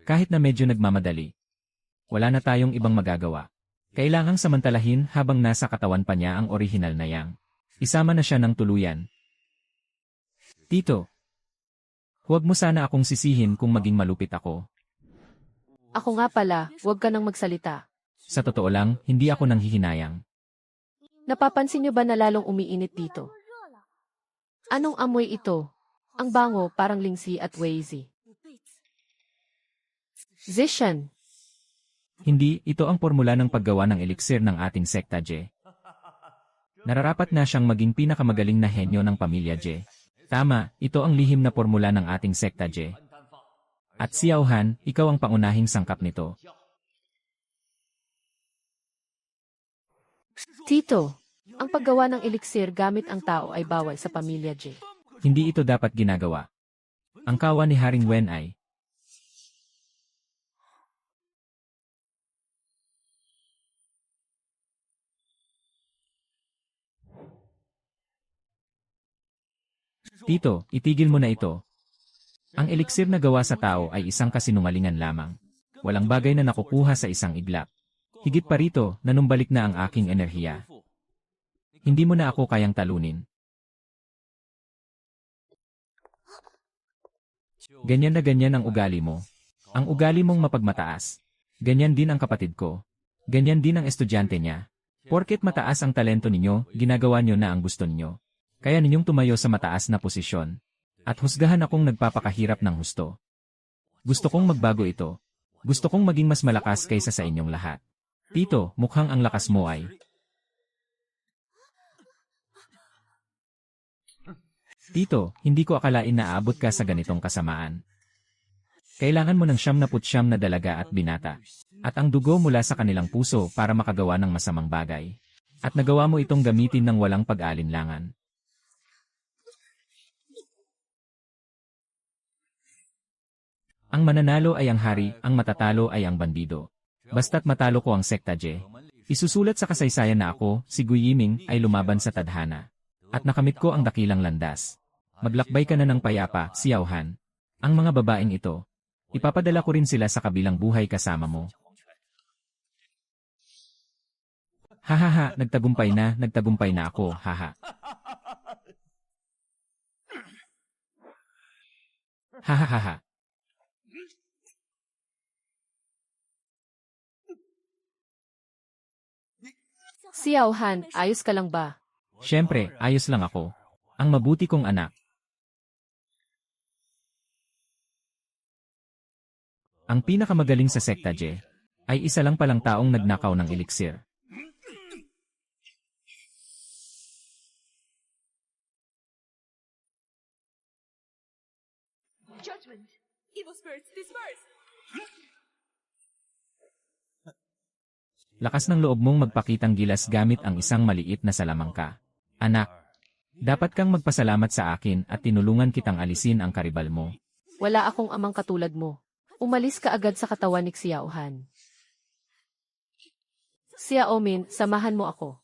Kahit na medyo nagmamadali, wala na tayong ibang magagawa. Kailangang samantalahin habang nasa katawan pa niya ang orihinal na yang. Isama na siya ng tuluyan. Tito, huwag mo sana akong sisihin kung maging malupit ako. Ako nga pala, huwag ka nang magsalita. Sa totoo lang, hindi ako nanghihinayang. Napapansin niyo ba na lalong umiinit dito? Anong amoy ito? Ang bango, parang lingsi at wazy. Zishan, Hindi, ito ang formula ng paggawa ng eliksir ng ating sekta Je. Nararapat na siyang maging pinakamagaling na henyo ng pamilya Je. Tama, ito ang lihim na formula ng ating sekta Je. At Xiaohan, ikaw ang pangunahing sangkap nito. Tito, ang paggawa ng eliksir gamit ang tao ay bawal sa pamilya J. Hindi ito dapat ginagawa. Ang kawa ni Haring Wen ay Tito, itigil mo na ito. Ang eliksir na gawa sa tao ay isang kasinungalingan lamang. Walang bagay na nakukuha sa isang iglap. Higit pa rito, nanumbalik na ang aking enerhiya. Hindi mo na ako kayang talunin. Ganyan na ganyan ang ugali mo. Ang ugali mong mapagmataas. Ganyan din ang kapatid ko. Ganyan din ang estudyante niya. Porket mataas ang talento ninyo, ginagawa nyo na ang gusto ninyo. Kaya ninyong tumayo sa mataas na posisyon. At husgahan akong nagpapakahirap ng husto. Gusto kong magbago ito. Gusto kong maging mas malakas kaysa sa inyong lahat. Tito, mukhang ang lakas mo ay... Tito, hindi ko akalain na aabot ka sa ganitong kasamaan. Kailangan mo ng 99 na dalaga at binata. At ang dugo mula sa kanilang puso para makagawa ng masamang bagay. At nagawa mo itong gamitin ng walang pag-alinlangan. Ang mananalo ay ang hari, ang matatalo ay ang bandido. Basta't matalo ko ang sekta Je. Isusulat sa kasaysayan na ako, si Gu Yiming, ay lumaban sa tadhana. At nakamit ko ang dakilang landas. Maglakbay ka na ng payapa, Xiaohan. Ang mga babaeng ito, ipapadala ko rin sila sa kabilang buhay kasama mo. Hahaha, nagtagumpay na ako, haha. Hahaha. Xiao Han, ayos ka lang ba? Siyempre, ayos lang ako. Ang mabuti kong anak. Ang pinakamagaling sa sekta Je ay isa lang palang taong nagnakaw ng eliksir. Judgment! Evil spirits, disperse! Lakas ng loob mong magpakitang gilas gamit ang isang maliit na salamangka. Anak, dapat kang magpasalamat sa akin at tinulungan kitang alisin ang karibal mo. Wala akong amang katulad mo. Umalis ka agad sa katawan ni Xiao Han. Xiao Min, samahan mo ako.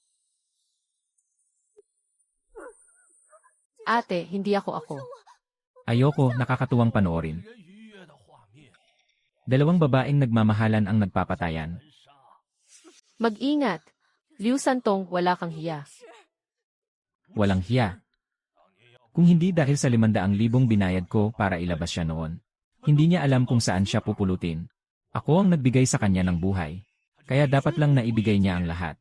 Ate, hindi ako. Ayoko, nakakatuwang panoorin. Dalawang babaeng nagmamahalan ang nagpapatayan. Mag-ingat. Liu Santong, wala kang hiya. Walang hiya. Kung hindi dahil sa 500,000 binayad ko para ilabas siya noon. Hindi niya alam kung saan siya pupulutin. Ako ang nagbigay sa kanya ng buhay. Kaya dapat lang naibigay niya ang lahat.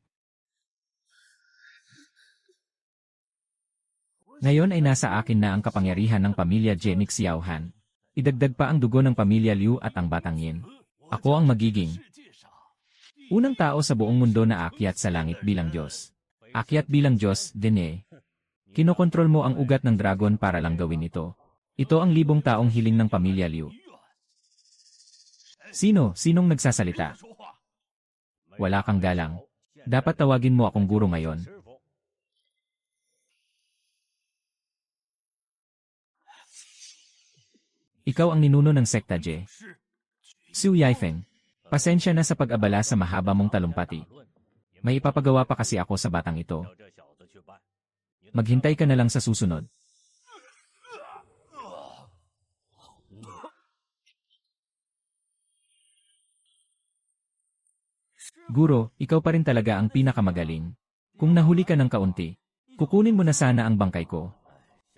Ngayon ay nasa akin na ang kapangyarihan ng pamilya Jenik Xiao Han. Idagdag pa ang dugo ng pamilya Liu at ang Batang Yin. Ako ang magiging unang tao sa buong mundo na aakyat sa langit bilang Diyos. Akyat bilang Diyos, Dene. Kinokontrol mo ang ugat ng dragon para lang gawin ito. Ito ang 1,000 taong hiling ng pamilya Liu. Sinong nagsasalita? Wala kang galang. Dapat tawagin mo akong guro ngayon. Ikaw ang ninuno ng sekta Je. Su Yaifeng. Pasensya na sa pag-abala sa mahaba mong talumpati. May ipapagawa pa kasi ako sa batang ito. Maghintay ka na lang sa susunod. Guro, ikaw pa rin talaga ang pinakamagaling. Kung nahuli ka ng kaunti, kukunin mo na sana ang bangkay ko.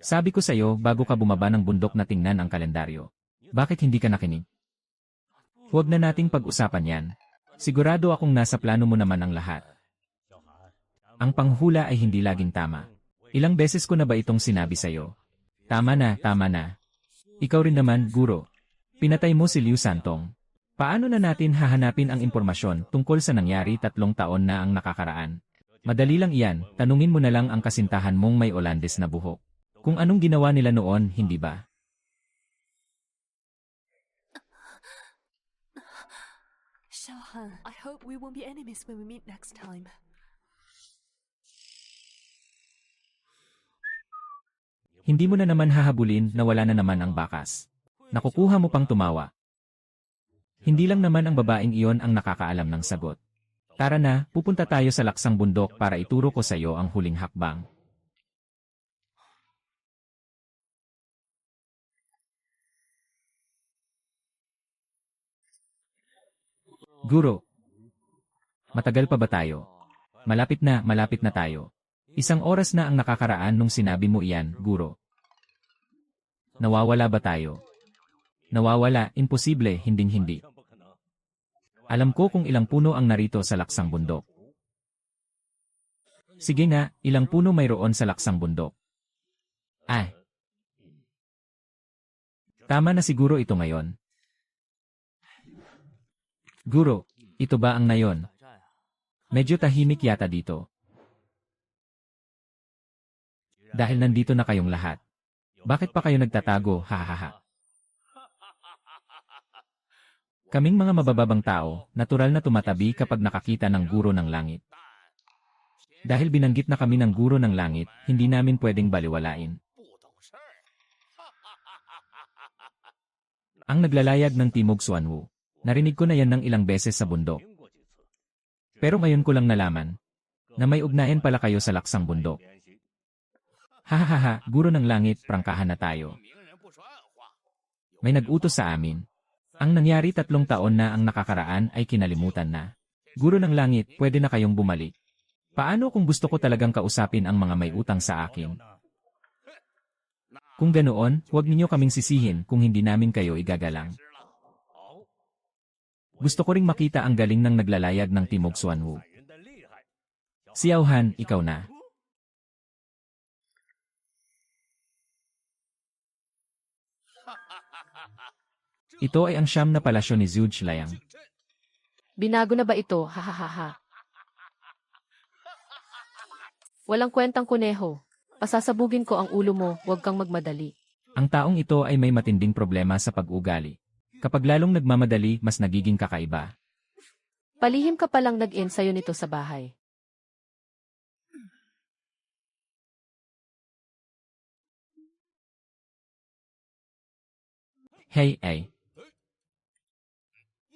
Sabi ko sa'yo bago ka bumaba ng bundok na tingnan ang kalendaryo. Bakit hindi ka nakinig? Huwag na nating pag-usapan yan. Sigurado akong nasa plano mo naman ang lahat. Ang panghula ay hindi laging tama. Ilang beses ko na ba itong sinabi sa'yo? Tama na, tama na. Ikaw rin naman, guro. Pinatay mo si Liu Santong. Paano na natin hahanapin ang impormasyon tungkol sa nangyari 3 taon na ang nakakaraan? Madali lang iyan, tanungin mo na lang ang kasintahan mong may Olandes na buhok. Kung anong ginawa nila noon, hindi ba? Xiaohan, I hope we won't be enemies when we meet next time. Hindi mo na naman hahabulin na wala na naman ang bakas. Nakukuha mo pang tumawa. Hindi lang naman ang babaeng iyon ang nakakaalam ng sagot. Tara na, pupunta tayo sa laksang bundok para ituro ko sa iyo ang huling hakbang. Guro, matagal pa ba tayo? Malapit na tayo. 1 oras na ang nakakaraan nung sinabi mo iyan, guro. Nawawala ba tayo? Nawawala, imposible, hinding-hindi. Alam ko kung ilang puno ang narito sa laksang bundok. Sige nga, ilang puno mayroon sa laksang bundok? Ay. Tama na siguro ito ngayon. Guro, ito ba ang nayon? Medyo tahimik yata dito. Dahil nandito na kayong lahat. Bakit pa kayo nagtatago, hahaha? Kaming mga mabababang tao, natural na tumatabi kapag nakakita ng guro ng langit. Dahil binanggit na kami ng guro ng langit, hindi namin pwedeng baliwalain. Ang naglalayag ng Timog Xuanwu. Narinig ko na yan ng ilang beses sa bundok. Pero ngayon ko lang nalaman na may ugnayan pala kayo sa laksang bundok. Hahaha, guro ng langit, prangkahan na tayo. May nag-utos sa amin. Ang nangyari 3 taon na ang nakakaraan ay kinalimutan na. Guro ng langit, pwede na kayong bumalik. Paano kung gusto ko talagang kausapin ang mga may utang sa akin? Kung ganoon, huwag ninyo kaming sisihin kung hindi namin kayo igagalang. Gusto ko ring makita ang galing ng naglalayag ng Timog Xuanwu. Xiaohan, ikaw na. Ito ay ang siyam na palasyo ni Zhu Layang. Binago na ba ito? Hahaha. Walang kwentang kuneho. Pasasabugin ko ang ulo mo, huwag kang magmadali. Ang taong ito ay may matinding problema sa pag-ugali. Kapag lalong nagmamadali, mas nagiging kakaiba. Palihim ka palang nag-ensayo nito sa bahay. Hey, ay.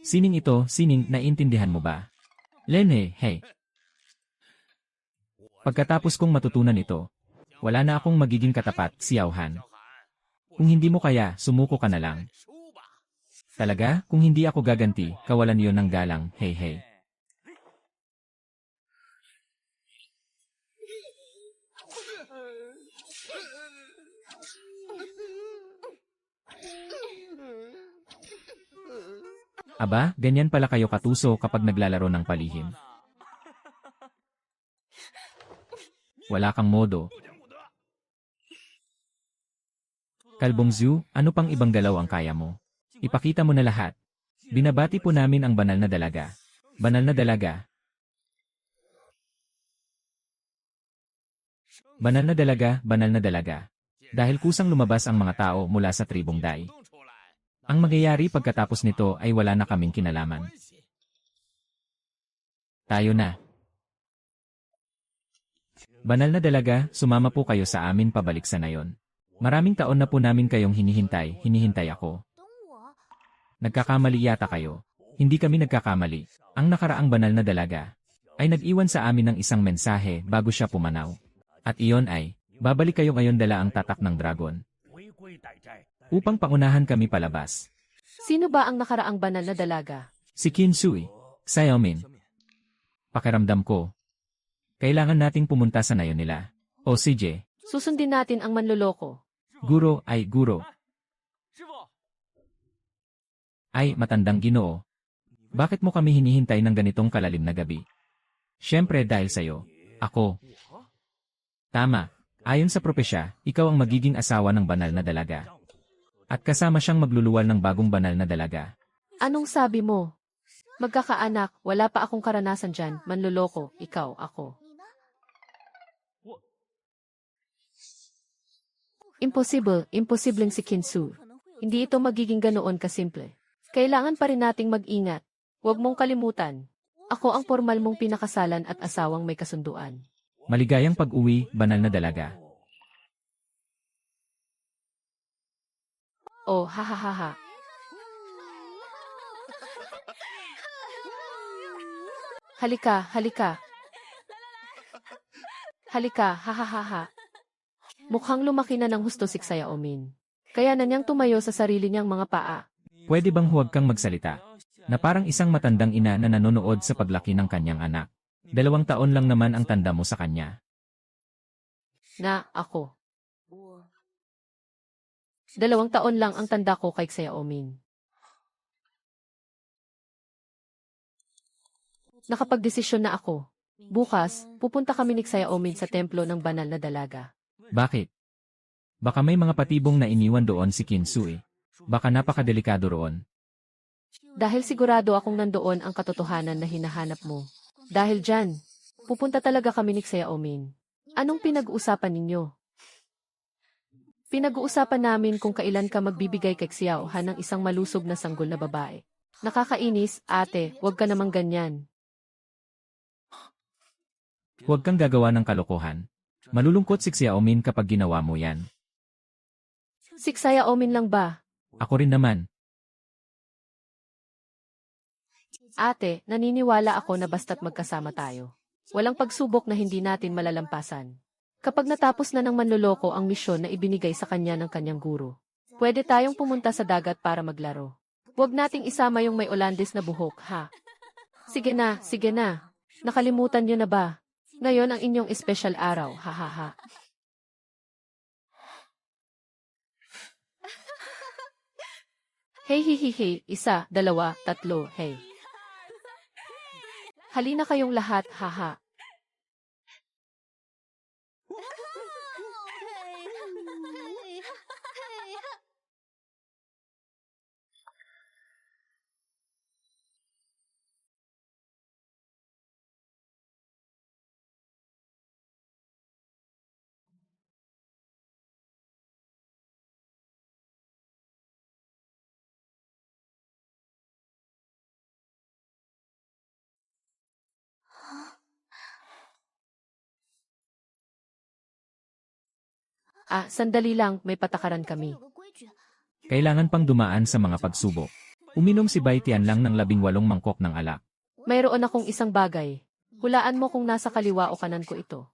Sining ito, sining, naiintindihan mo ba? Lene, hey. Pagkatapos kong matutunan ito, wala na akong magiging katapat, Xiaohan. Kung hindi mo kaya, sumuko ka na lang. Talaga, kung hindi ako gaganti, kawalan yon ng galang, hey hey. Aba, ganyan pala kayo katuso kapag naglalaro ng palihim. Wala kang modo. Kalbong Zhu, ano pang ibang galaw ang kaya mo? Ipakita mo na lahat. Binabati po namin ang banal na dalaga. Banal na dalaga. Banal na dalaga, banal na dalaga. Dahil kusang lumabas ang mga tao mula sa tribong Dai. Ang mangyayari pagkatapos nito ay wala na kaming kinalaman. Tayo na. Banal na dalaga, sumama po kayo sa amin pabalik sa nayon. Maraming taon na po namin kayong hinihintay ako. Nagkakamali yata kayo. Hindi kami nagkakamali. Ang nakaraang banal na dalaga ay nag-iwan sa amin ng isang mensahe bago siya pumanaw. At iyon ay, babalik kayo ngayon dala ang tatak ng dragon. Upang pangunahan kami palabas. Sino ba ang nakaraang banal na dalaga? Si Qin Sui, Xiaomin. Pakiramdam ko, kailangan nating pumunta sa nayon nila. O CJ, Susundin natin ang manloloko. guro ay guro. Ay, matandang Ginoo. Bakit mo kami hinihintay ng ganitong kalalim na gabi? Siyempre dahil sa'yo. Ako. Tama. Ayon sa propesya, ikaw ang magiging asawa ng banal na dalaga. At kasama siyang magluluwal ng bagong banal na dalaga. Anong sabi mo? Magkakaanak, wala pa akong karanasan dyan, manloloko, ikaw, ako. Imposibleng si Kinsu. Hindi ito magiging ganoon kasimple. Kailangan pa rin nating mag-ingat. Huwag mong kalimutan. Ako ang formal mong pinakasalan at asawang may kasunduan. Maligayang pag-uwi, banal na dalaga. Oh, hahaha. Halika, halika. Halika, hahaha. Mukhang lumaki na ng husto si Xiaomin. Kaya na niyang tumayo sa sarili niyang mga paa. Pwede bang huwag kang magsalita? Na parang isang matandang ina na nanonood sa paglaki ng kanyang anak. 2 taon lang naman ang tanda mo sa kanya. Na, ako. 2 taon lang ang tanda ko kay Xiaomin. Nakapagdesisyon na ako. Bukas, pupunta kami ni Xiaomin sa templo ng banal na dalaga. Bakit? Baka may mga patibong na iniwan doon si Kinsu eh. Baka napakadelikado roon. Dahil sigurado akong nandoon ang katotohanan na hinahanap mo. Dahil dyan, pupunta talaga kami ni Xiaomin. Anong pinag-uusapan ninyo? Pinag-uusapan namin kung kailan ka magbibigay kay Xiaohan ng isang malusog na sanggol na babae. Nakakainis, ate, huwag ka namang ganyan. Huwag kang gagawa ng kalokohan. Malulungkot si Xiaomin kapag ginawa mo yan. Si Xiaomin lang ba? Ako rin naman. Ate, naniniwala ako na basta't magkasama tayo. Walang pagsubok na hindi natin malalampasan. Kapag natapos na ng manloloko ang misyon na ibinigay sa kanya ng kanyang guro, pwede tayong pumunta sa dagat para maglaro. Huwag nating isama yung may Olandes na buhok, ha? Sige na, sige na. Nakalimutan niyo na ba? Ngayon ang inyong espesyal araw, hahaha. Hey, hihihi, 1, 2, 3, hey. Halina kayong lahat, haha. Sandali lang, may patakaran kami. Kailangan pang dumaan sa mga pagsubok. Uminom si Bai Tian lang ng 18 mangkok ng alak. Mayroon akong isang bagay. Hulaan mo kung nasa kaliwa o kanan ko ito.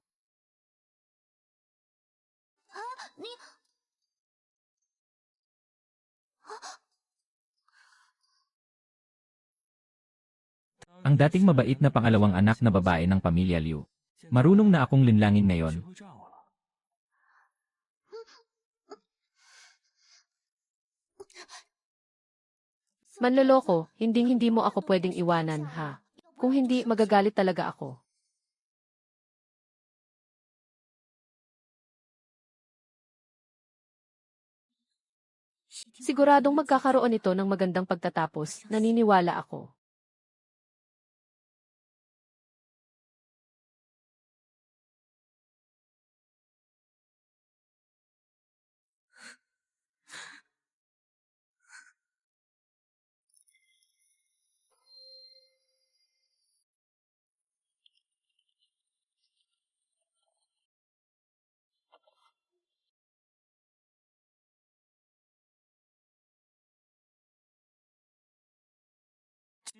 Ang dating mabait na pangalawang anak na babae ng pamilya Liu. Marunong na akong linlangin ngayon. Manloloko, hindi mo ako pwedeng iwanan, ha? Kung hindi, magagalit talaga ako. Siguradong magkakaroon ito ng magandang pagtatapos, naniniwala ako.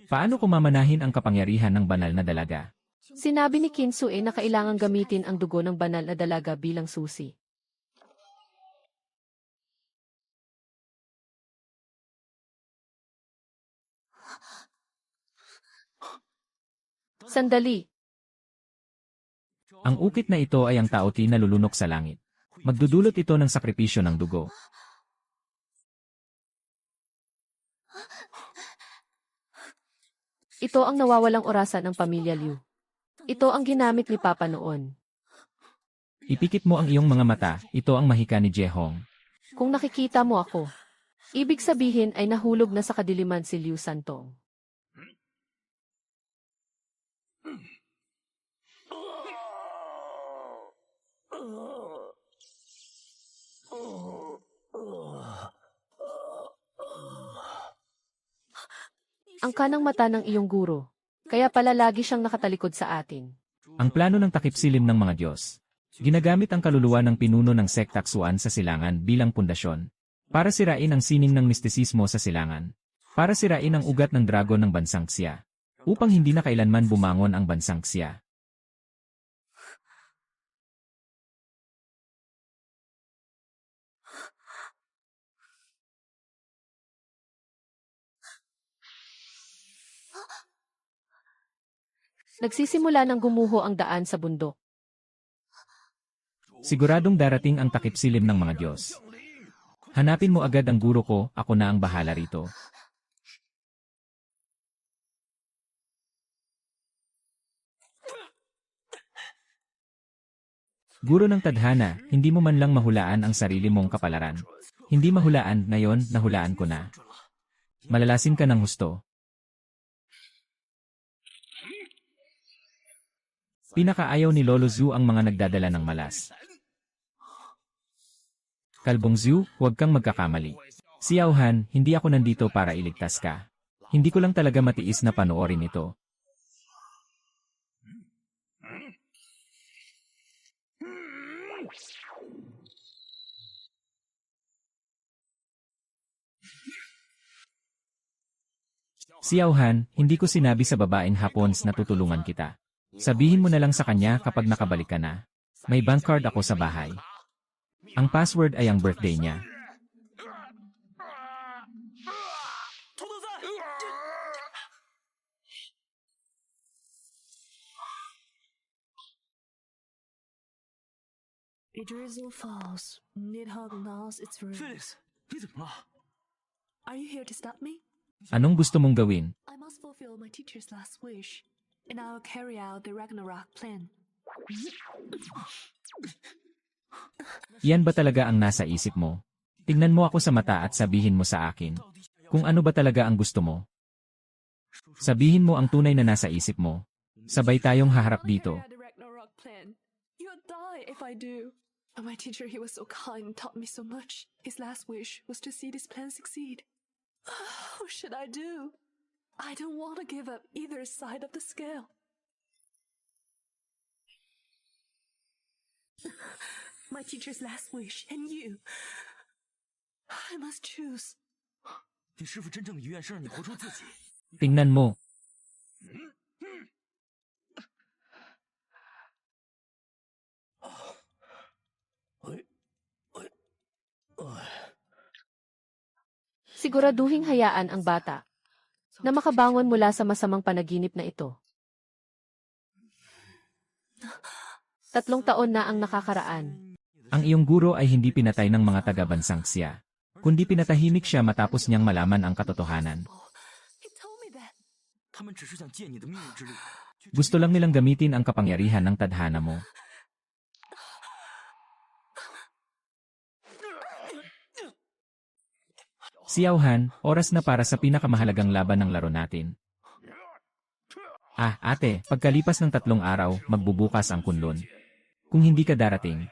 Paano ko mamanahin ang kapangyarihan ng banal na dalaga? Sinabi ni Kinsue na kailangang gamitin ang dugo ng banal na dalaga bilang susi. Sandali, Ang ukit na ito ay ang taoti na lulunok sa langit. Magdudulot ito ng sakripisyo ng dugo. ito ang nawawalang orasan ng pamilya Liu. Ito ang ginamit ni Papa noon. Ipikit mo ang iyong mga mata, ito ang mahika ni Jehong. Kung nakikita mo ako, ibig sabihin ay nahulog na sa kadiliman si Liu Santong. Ang kanang mata ng iyong guro. Kaya pala lagi siyang nakatalikod sa atin. Ang plano ng takipsilim ng mga Diyos. Ginagamit ang kaluluwa ng pinuno ng sektaksuan sa silangan bilang pundasyon. Para sirain ang sining ng mistisismo sa silangan. Para sirain ang ugat ng dragon ng bansang Xia. Upang hindi na kailanman bumangon ang bansang Xia. Nagsisimula ng gumuho ang daan sa bundok. Siguradong darating ang takipsilim ng mga Diyos. Hanapin mo agad ang guro ko, ako na ang bahala rito. Guro ng tadhana, hindi mo man lang mahulaan ang sarili mong kapalaran. Hindi mahulaan, ngayon, nahulaan ko na. Malalasin ka ng husto. Pinakaayaw ni Lolo Zhu ang mga nagdadala ng malas. Kalbong Zhu, huwag kang magkakamali. Si Yauhan, hindi ako nandito para iligtas ka. Hindi ko lang talaga matiis na panoorin ito. Si Yauhan, hindi ko sinabi sa babaeng Hapons na tutulungan kita. Sabihin mo na lang sa kanya kapag nakabalik ka na. May bank card ako sa bahay. Ang password ay ang birthday niya. A drizzle falls. Nidhogg knows its room. Felix，你怎么了？ Are you here to stop me? Anong gusto mong gawin? I must fulfill my teacher's last wish, and I will carry out the Ragnarok plan. Iyan ba talaga ang nasa isip mo? Tingnan mo ako sa mata at sabihin mo sa akin. Kung ano ba talaga ang gusto mo. Sabihin mo ang tunay na nasa isip mo. Sabay tayong haharap dito. The Ragnarok plan. You'll die if I do. And my teacher, he was so kind and taught me so much. His last wish was to see this plan succeed. What should I do? I don't want to give up either side of the scale. My teacher's last wish and you. I must choose. 你师傅真正的遗愿是让你活出自己。 Tingnan mo. Siguraduhing hayaan ang bata na makabangon mula sa masamang panaginip na ito. 3 taon na ang nakakaraan. Ang iyong guro ay hindi pinatay ng mga taga-bansang Xia, kundi pinatahimik siya matapos niyang malaman ang katotohanan. He told me that. 他们只是想借你的命运之力， Gusto lang nilang gamitin ang kapangyarihan ng tadhana mo. Xiaohan, oras na para sa pinakamahalagang laban ng laro natin. Ah, ate, pagkalipas ng 3 araw, magbubukas ang kunlun. Kung hindi ka darating,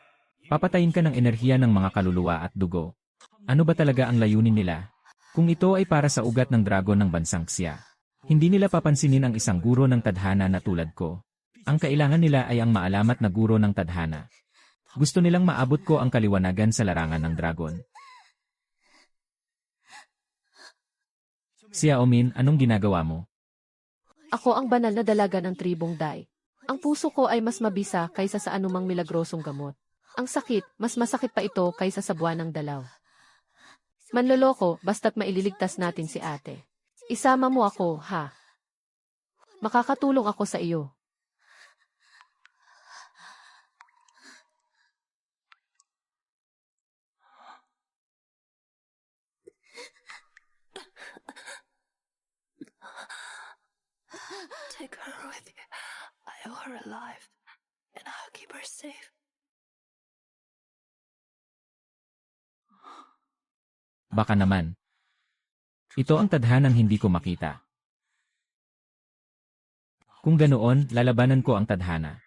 papatayin ka ng enerhiya ng mga kaluluwa at dugo. Ano ba talaga ang layunin nila? Kung ito ay para sa ugat ng dragon ng bansang Xia, hindi nila papansinin ang isang guro ng tadhana na tulad ko. Ang kailangan nila ay ang maalamat na guro ng tadhana. Gusto nilang maabot ko ang kaliwanagan sa larangan ng dragon. Xiaomin, anong ginagawa mo? Ako ang banal na dalaga ng tribong Dai. Ang puso ko ay mas mabisa kaysa sa anumang milagrosong gamot. Ang sakit, mas masakit pa ito kaysa sa buwan ng dalaw. Manloloko, basta't maililigtas natin si ate. Isama mo ako, ha? Makakatulong ako sa iyo. Take her with you. I owe her alive, and I'll keep her safe. Baka naman. Ito ang tadhanang hindi ko makita. Kung ganoon, lalabanan ko ang tadhana.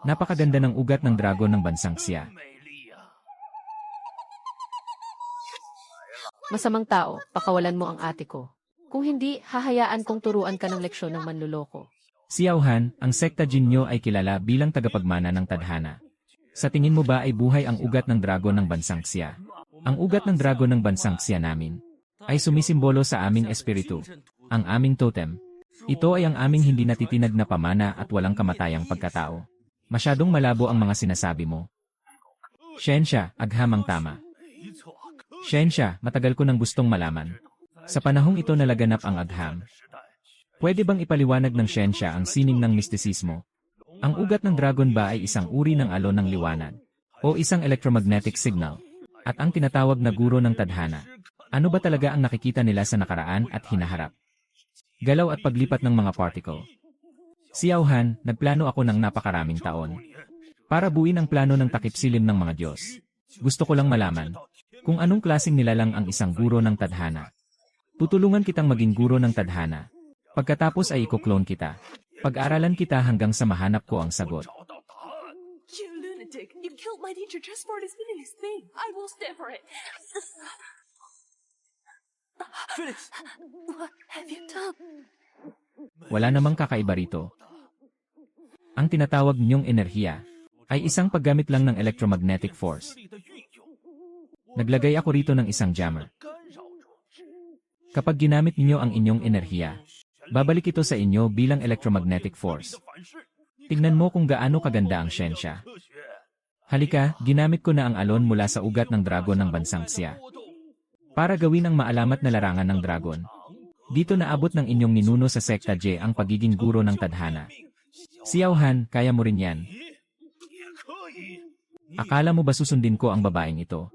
Napakaganda ng ugat ng dragon ng bansang Xia. Masamang tao, pakawalan mo ang ate ko. Kung hindi, hahayaan kong turuan ka ng leksyon ng manluloko. Xiaohan, ang sekta Jinyo ay kilala bilang tagapagmana ng tadhana. Sa tingin mo ba ay buhay ang ugat ng dragon ng bansang Xia? Ang ugat ng dragon ng bansang Xia namin ay sumisimbolo sa aming espiritu, ang aming totem. Ito ay ang aming hindi natitinag na pamana at walang kamatayang pagkatao. Masyadong malabo ang mga sinasabi mo. Shensha, agham ang tama. Shensha, matagal ko nang gustong malaman. Sa panahong ito nalaganap ang agham. Pwede bang ipaliwanag ng Shensha ang sining ng mistisismo? Ang ugat ng dragon ba ay isang uri ng alon ng liwanag? O isang electromagnetic signal? At ang tinatawag na guro ng tadhana? Ano ba talaga ang nakikita nila sa nakaraan at hinaharap? Galaw at paglipat ng mga particle. Xiaohan, nagplano ako ng napakaraming taon. Para buuin ang plano ng takip-silim ng mga Diyos. Gusto ko lang malaman kung anong klaseng nilalang ang isang guro ng tadhana. Tutulungan kitang maging guro ng tadhana. Pagkatapos ay iko-clone kita. Pag-aralan kita hanggang sa mahanap ko ang sagot. You lunatic! You killed my teacher just for this meaningless thing. I will stand for it. Felix， What have you done? Wala namang kakaiba rito. Ang tinatawag ninyong enerhiya ay isang paggamit lang ng electromagnetic force. Naglagay ako rito ng isang jammer. Kapag ginamit ninyo ang inyong enerhiya, babalik ito sa inyo bilang electromagnetic force. Tingnan mo kung gaano kaganda ang Shensha. Halika, ginamit ko na ang alon mula sa ugat ng dragon ng bansang Xia. Para gawin ang maalamat na larangan ng dragon. Dito naabot ng inyong ninuno sa sekta J ang pagiging guro ng tadhana. Xiaohan, kaya mo rin yan. Akala mo ba susundin ko ang babaeng ito?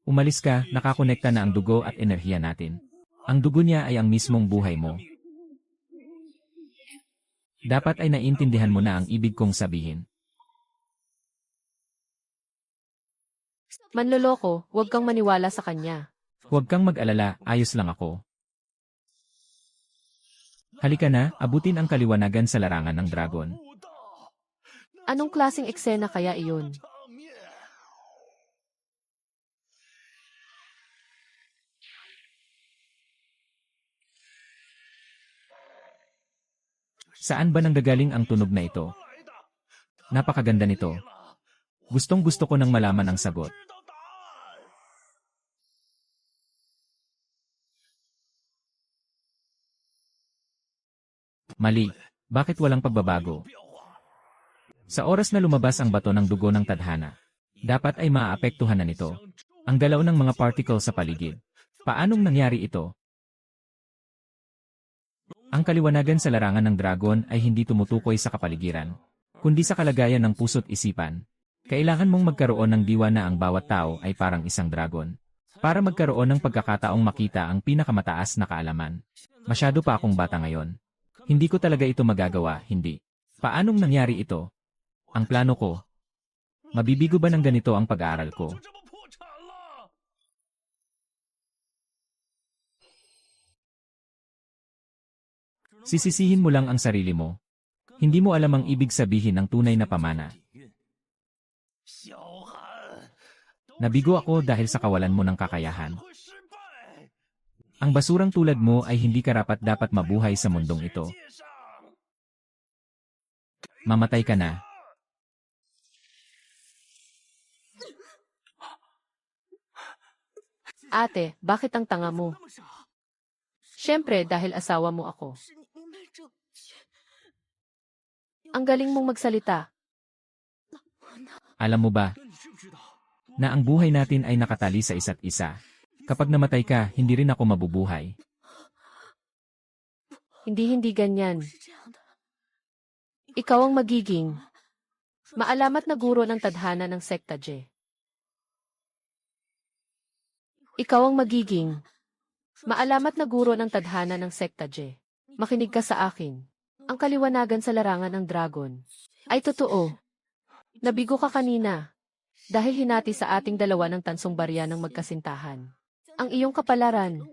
Umalis ka, nakakonekta na ang dugo at enerhiya natin. Ang dugo niya ay ang mismong buhay mo. Dapat ay naiintindihan mo na ang ibig kong sabihin. Manloloko, huwag kang maniwala sa kanya. Huwag kang mag-alala, ayos lang ako. Halika na, abutin ang kaliwanagan sa larangan ng dragon. Anong klaseng eksena kaya iyon? Saan ba nanggagaling ang tunog na ito? Napakaganda nito. Gustong-gusto ko nang malaman ang sagot. Mali. Bakit walang pagbabago? Sa oras na lumabas ang bato ng dugo ng tadhana, dapat ay maaapektuhan na nito ang galaw ng mga particle sa paligid. Paanong nangyari ito? Ang kaliwanagan sa larangan ng dragon ay hindi tumutukoy sa kapaligiran, kundi sa kalagayan ng puso't isipan. Kailangan mong magkaroon ng diwa na ang bawat tao ay parang isang dragon, para magkaroon ng pagkakataong makita ang pinakamataas na kaalaman. Masyado pa akong bata ngayon. Hindi ko talaga ito magagawa, hindi. Paanong nangyari ito? Ang plano ko. Mabibigo ba ng ganito ang pag-aaral ko? Sisisihin mo lang ang sarili mo. Hindi mo alam ang ibig sabihin ng tunay na pamana. Nabigo ako dahil sa kawalan mo ng kakayahan. Ang basurang tulad mo ay hindi karapat-dapat mabuhay sa mundong ito. Mamatay ka na. Ate, bakit ang tanga mo? Siyempre, dahil asawa mo ako. Ang galing mong magsalita. Alam mo ba, na ang buhay natin ay nakatali sa isa't isa. Kapag namatay ka, hindi rin ako mabubuhay. Hindi ganyan. Ikaw ang magiging maalamat na guro ng tadhana ng Sekta J. Ikaw ang magiging maalamat na guro ng tadhana ng Sekta J. Makinig ka sa akin. Ang kaliwanagan sa larangan ng dragon ay totoo. Nabigo ka kanina dahil hinati sa ating dalawa ng tansong barya ng magkasintahan. Ang iyong kapalaran.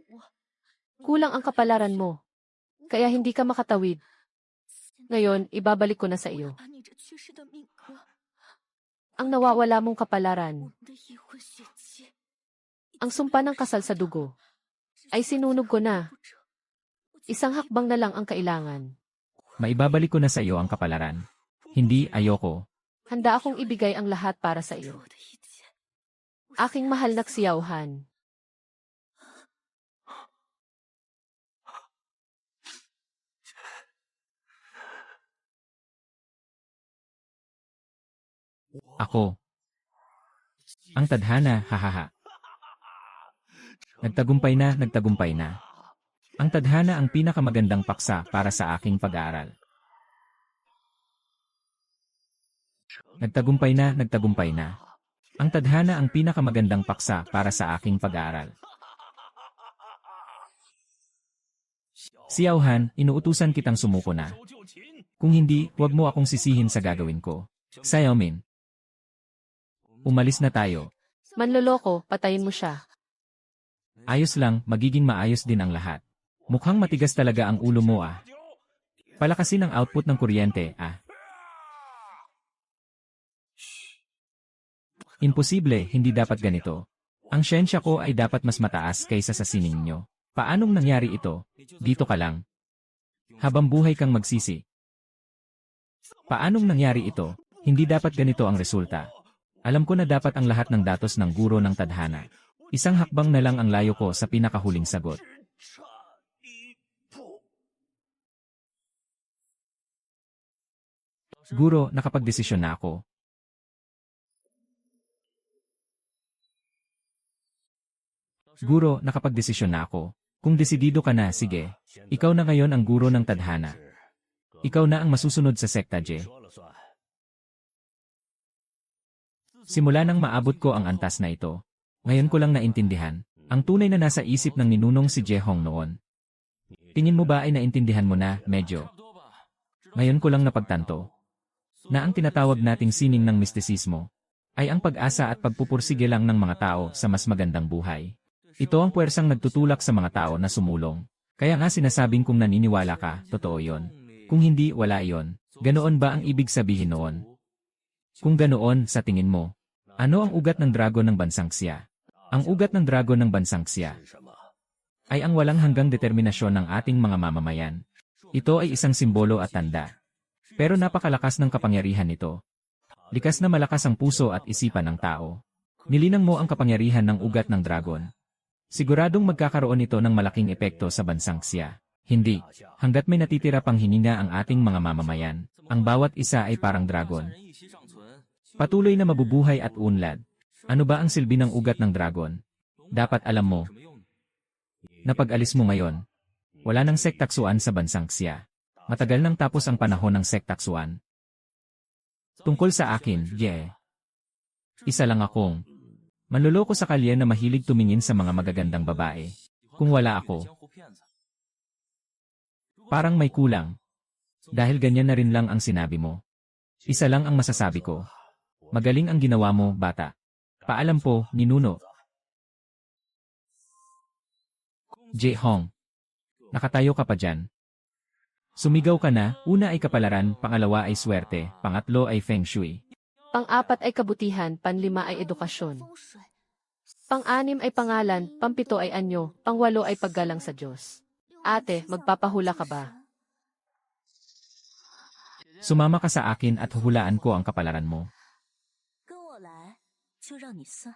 Kulang ang kapalaran mo. Kaya hindi ka makatawid. Ngayon, ibabalik ko na sa iyo. Ang nawawala mong kapalaran. Ang sumpa ng kasal sa dugo ay sinunog ko na. Isang hakbang na lang ang kailangan. Maibabalik ko na sa iyo ang kapalaran. Hindi, ayoko. Handa akong ibigay ang lahat para sa iyo. Aking mahal na Xiao Han. Ako. Ang tadhana, hahaha. Nagtagumpay na. Ang tadhana ang pinakamagandang paksa para sa aking pag-aaral. Nagtagumpay na. Ang tadhana ang pinakamagandang paksa para sa aking pag-aaral. Xiao Han, inuutusan kitang sumuko na. Kung hindi, huwag mo akong sisihin sa gagawin ko. Xiao Min. Umalis na tayo. Manloloko, patayin mo siya. Ayos lang, magiging maayos din ang lahat. Mukhang matigas talaga ang ulo mo ah. Palakasin ang output ng kuryente ah. Imposible, hindi dapat ganito. Ang siyensya ko ay dapat mas mataas kaysa sa sining nyo. Paanong nangyari ito? Dito ka lang. Habang buhay kang magsisi. Paanong nangyari ito? Hindi dapat ganito ang resulta. Alam ko na dapat ang lahat ng datos ng guro ng tadhana. Isang hakbang na lang ang layo ko sa pinakahuling sagot. Guro, nakapagdesisyon na ako. Guro, nakapagdesisyon na ako. Kung desidido ka na, sige. Ikaw na ngayon ang guro ng tadhana. Ikaw na ang masusunod sa Sekta J. Simula nang maabot ko ang antas na ito, ngayon ko lang naintindihan, ang tunay na nasa isip ng ninunong si Jehong noon. Tingin mo ba ay naintindihan mo na, medyo? Ngayon ko lang napagtanto na ang tinatawag nating sining ng mistisismo ay ang pag-asa at pagpupursige lang ng mga tao sa mas magandang buhay. Ito ang puwersang nagtutulak sa mga tao na sumulong. Kaya nga sinasabing kung naniniwala ka, totoo yon. Kung hindi, wala yon. Ganoon ba ang ibig sabihin noon? Kung ganoon, sa tingin mo, ano ang ugat ng dragon ng bansang Xia? Ang ugat ng dragon ng bansang Xia ay ang walang hanggang determinasyon ng ating mga mamamayan. Ito ay isang simbolo at tanda. Pero napakalakas ng kapangyarihan nito. Likas na malakas ang puso at isipan ng tao. Nilinang mo ang kapangyarihan ng ugat ng dragon. Siguradong magkakaroon ito ng malaking epekto sa bansang Xia. Hindi, hanggat may natitira pang hininga ang ating mga mamamayan, ang bawat isa ay parang dragon. Patuloy na mabubuhay at unlad. Ano ba ang silbi ng ugat ng dragon? Dapat alam mo na pag-alis mo ngayon, wala nang sektaksuan sa bansang Xia. Matagal nang tapos ang panahon ng sektaksuan. Tungkol sa akin, isa lang akong manloloko sa kalye na mahilig tumingin sa mga magagandang babae. Kung wala ako, parang may kulang. Dahil ganyan na rin lang ang sinabi mo. Isa lang ang masasabi ko. Magaling ang ginawa mo, bata. Paalam po, ninuno. Hong. Nakatayo ka pa dyan. Sumigaw ka na, una ay kapalaran, pangalawa ay swerte, pangatlo ay feng shui. Pang-apat ay kabutihan, panlima ay edukasyon. Pang-anim ay pangalan, pampito ay anyo, pangwalo ay paggalang sa Diyos. Ate, magpapahula ka ba? Sumama ka sa akin at huhulaan ko ang kapalaran mo. 跟我来，就让你算。